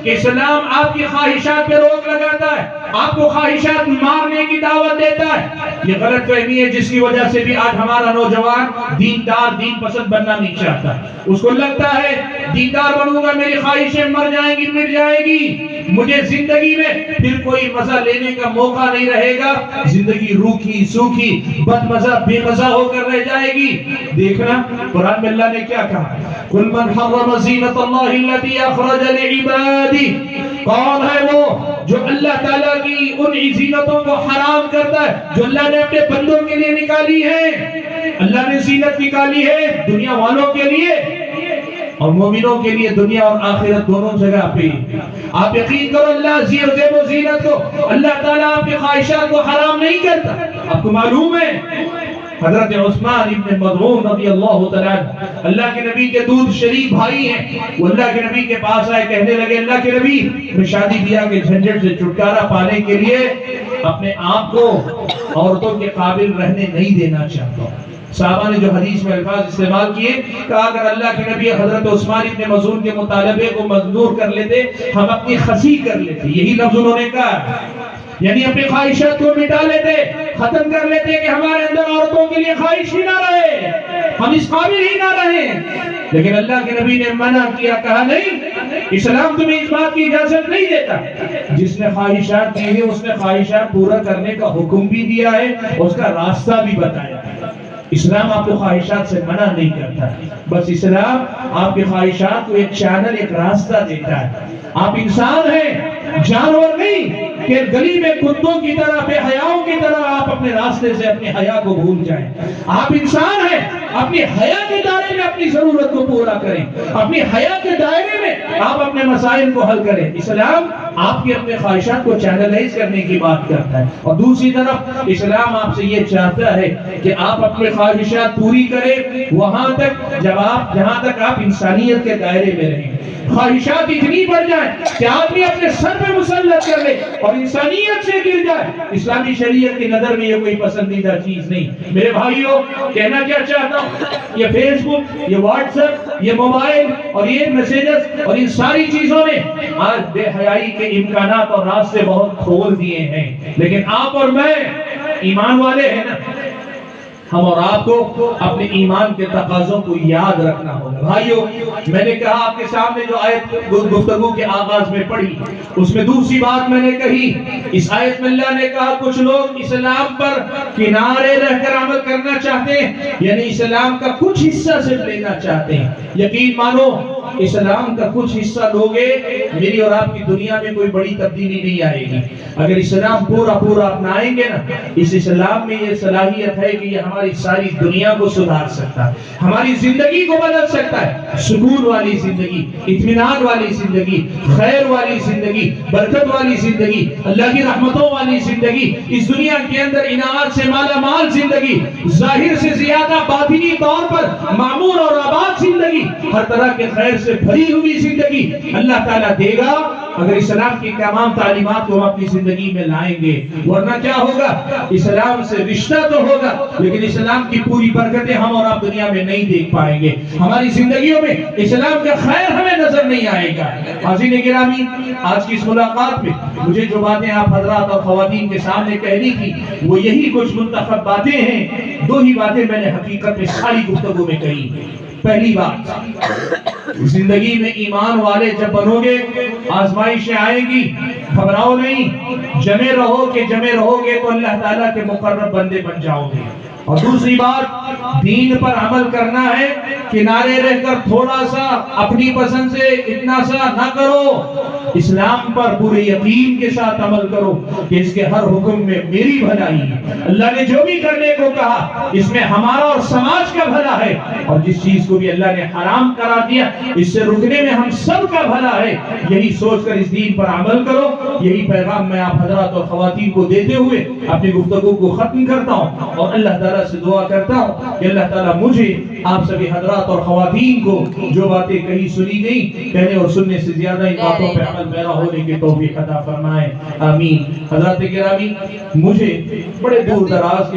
کہ اسلام آپ کی خواہشات پہ روک لگاتا ہے، آپ کو خواہشات مارنے کی دعوت دیتا ہے۔ یہ غلط فہمی ہے جس کی وجہ سے بھی آج ہمارا نوجوان دیندار، دین پسند بننا نہیں چاہتا۔ اس کو لگتا ہے دیندار بنوں گا میری خواہشیں مر جائیں گی، مٹ جائے گی، مجھے زندگی میں پھر کوئی مزہ لینے کا موقع نہیں رہے گا، زندگی روکھی سوکھی بد مزہ بے مزہ ہو کر رہ جائے گی۔ دیکھنا قرآن میں اللہ نے کیا کہا، قُلْ مَنْ حَرَّمَ زِینَةَ اللَّهِ الَّتِي أَخْرَجَ لِعِبَادِهِ، کون ہے وہ جو اللہ تعالیٰ کی ان زینتوں کو حرام کرتا ہے جو اللہ نے اپنے بندوں کے لیے نکالی ہے۔ اللہ نے زینت نکالی ہے دنیا والوں کے لیے اور مومنوں کے لیے، دنیا اور آخرت دونوں جگہ پہ۔ آپ یقین کرو، اللہ زیب و زینت کو، اللہ تعالیٰ آپ کی خواہشات کو حرام نہیں کرتا۔ آپ کو معلوم ہے حضرت عثمان ابن مظعون رضی اللہ تعالیٰ عنہ، اللہ کے نبی کے دودھ شریف بھائی ہیں، وہ اللہ کے نبی کے پاس آئے، کہنے لگے اللہ کے نبی، میں شادی بیاہ کے جھنجھٹ سے چھٹکارا پانے کے لیے اپنے آپ کو عورتوں کے قابل رہنے نہیں دینا چاہتا ہوں۔ صحابہ نے جو حدیث میں الفاظ استعمال کیے، کہا اگر اللہ کے نبی حضرت عثمان ابن مظعون کے مطالبے کو منظور کر لیتے، ہم اپنی خسی کر لیتے، یہی لفظ انہوں نے کہا، یعنی اپنی خواہشات کو مٹا لیتے، ختم کر لیتے کہ ہمارے اندر عورتوں کے لیے خواہش ہی نہ رہے، ہم اس قابل ہی نہ رہے۔ لیکن اللہ کے نبی نے منع کیا، کہا نہیں، اسلام تمہیں اس بات کی اجازت نہیں دیتا۔ جس نے خواہشات دی ہے اس نے خواہشات پورا کرنے کا حکم بھی دیا ہے، اس کا راستہ بھی بتایا ہے۔ اسلام آپ کو خواہشات سے منع نہیں کرتا، بس اسلام آپ کی خواہشات کو ایک چینل، ایک راستہ دیتا ہے۔ آپ انسان ہیں، جانور نہیں کہ گلی میں کتوں کی طرح، بے حیاؤں کی طرح آپ اپنے راستے سے اپنی حیا کو بھول جائیں۔ آپ انسان ہیں، اپنی حیا کے دائرے میں اپنی ضرورت کو پورا کریں، اپنی حیا کے دائرے میں آپ اپنے مسائل کو حل کریں۔ اسلام آپ کی اپنے خواہشات کو چینلائز کرنے کی بات کرتا ہے، اور دوسری طرف اسلام آپ سے یہ چاہتا ہے کہ آپ اپنے خواہشات پوری کریں وہاں تک جہاں تک آپ انسانیت کے دائرے میں رہیں۔ خواہشات اتنی بڑھ جائیں کہ آدمی اپنے سر پہ مسلط کر لے اور انسانیت سے گر جائے، اسلامی شریعت کی نظر میں یہ کوئی پسندیدہ چیز نہیں۔ میرے بھائیوں، کہنا کیا چاہتا ہوں، یہ فیس بک، یہ واٹس ایپ، یہ موبائل اور یہ میسیجز اور ان ساری چیزوں نے آج بے حیائی کے امکانات اور راستے بہت کھول دیے ہیں، لیکن آپ اور میں ایمان والے ہیں نا، ہم اور آپ کو اپنے ایمان کے تقاضوں کو یاد رکھنا ہوگا۔ بھائیو، میں نے کہا آپ کے سامنے جو آیت گفتگو کے آغاز میں پڑھی، اس میں دوسری بات میں نے کہی، اس آیت میں اللہ نے کہا کچھ لوگ اسلام پر کنارے رہ کر عمل کرنا چاہتے ہیں، یعنی اسلام کا کچھ حصہ صرف لینا چاہتے ہیں۔ یقین مانو اسلام کا کچھ حصہ لوگے میری اور آپ کی دنیا میں کوئی بڑی تبدیلی نہیں آئے گی. اگر اسلام پورا پورا اپنائیں گے نا, اس اسلام میں یہ صلاحیت ہے کہ یہ ہماری ساری دنیا کو سدھار سکتا ہے, ہماری زندگی کو بدل سکتا ہے. سکون والی زندگی, اطمینان والی زندگی, خیر والی زندگی, برکت والی زندگی, اللہ کی رحمتوں والی زندگی, اس دنیا کے اندر انعامات سے مالا مال زندگی, ظاہر سے زیادہ باطنی طور پر معمور اور آباد زندگی, ہر طرح کے خیر سے بھری ہوئی زندگی اللہ تعالیٰ دے گا اگر اسلام کی تمام تعلیمات کو ہم اپنی زندگی میں لائیں گے. ورنہ کیا ہوگا, اسلام سے رشتہ تو ہوگا لیکن اسلام کی پوری برکتیں ہم اور آپ دنیا میں نہیں دیکھ پائیں گے, ہماری زندگیوں میں اسلام کا خیر ہمیں نظر نہیں آئے گا. حاضرین گرامی, آج کی اس ملاقات میں مجھے جو باتیں آپ حضرات اور خواتین کے سامنے کہنی تھی وہ یہی کچھ منتخب باتیں ہیں. دو ہی باتیں میں نے حقیقت میں ساری گفتگو میں کہی. پہلی بات, زندگی میں ایمان والے جب بنو گے آزمائشیں آئیں گی, گھبراؤ نہیں, جمے رہو گے تو اللہ تعالیٰ کے مقرب بندے بن جاؤ گے. اور دوسری بات, دین پر عمل کرنا ہے, کنارے رہ کر تھوڑا سا اپنی پسند سے اتنا سا نہ کرو, اسلام پر پورے یقین کے ساتھ عمل کرو کہ اس کے ہر حکم میں میری بھلائی ہے. اللہ نے جو بھی کرنے کو کہا اس میں ہمارا اور سماج کا بھلا ہے, اور جس چیز کو بھی اللہ نے حرام کرا دیا اس سے رکنے میں ہم سب کا بھلا ہے. یہی سوچ کر اس دین پر عمل کرو. یہی پیغام میں آپ حضرات اور خواتین کو دیتے ہوئے اپنی گفتگو کو ختم کرتا ہوں, اور اللہ تعالیٰ سے دعا کرتا ہوں کہ اللہ تعالیٰ مجھے آپ سبھی حضرات اور خواتین کو جو باتیں کہی سنی گئی کہنے اور سننے سے زیادہ ان باتوں پہ عمل پیرا ہونے کی توفیق عطا فرمائے. آمین. حضرات گرامی, مجھے بڑے دور دراز کے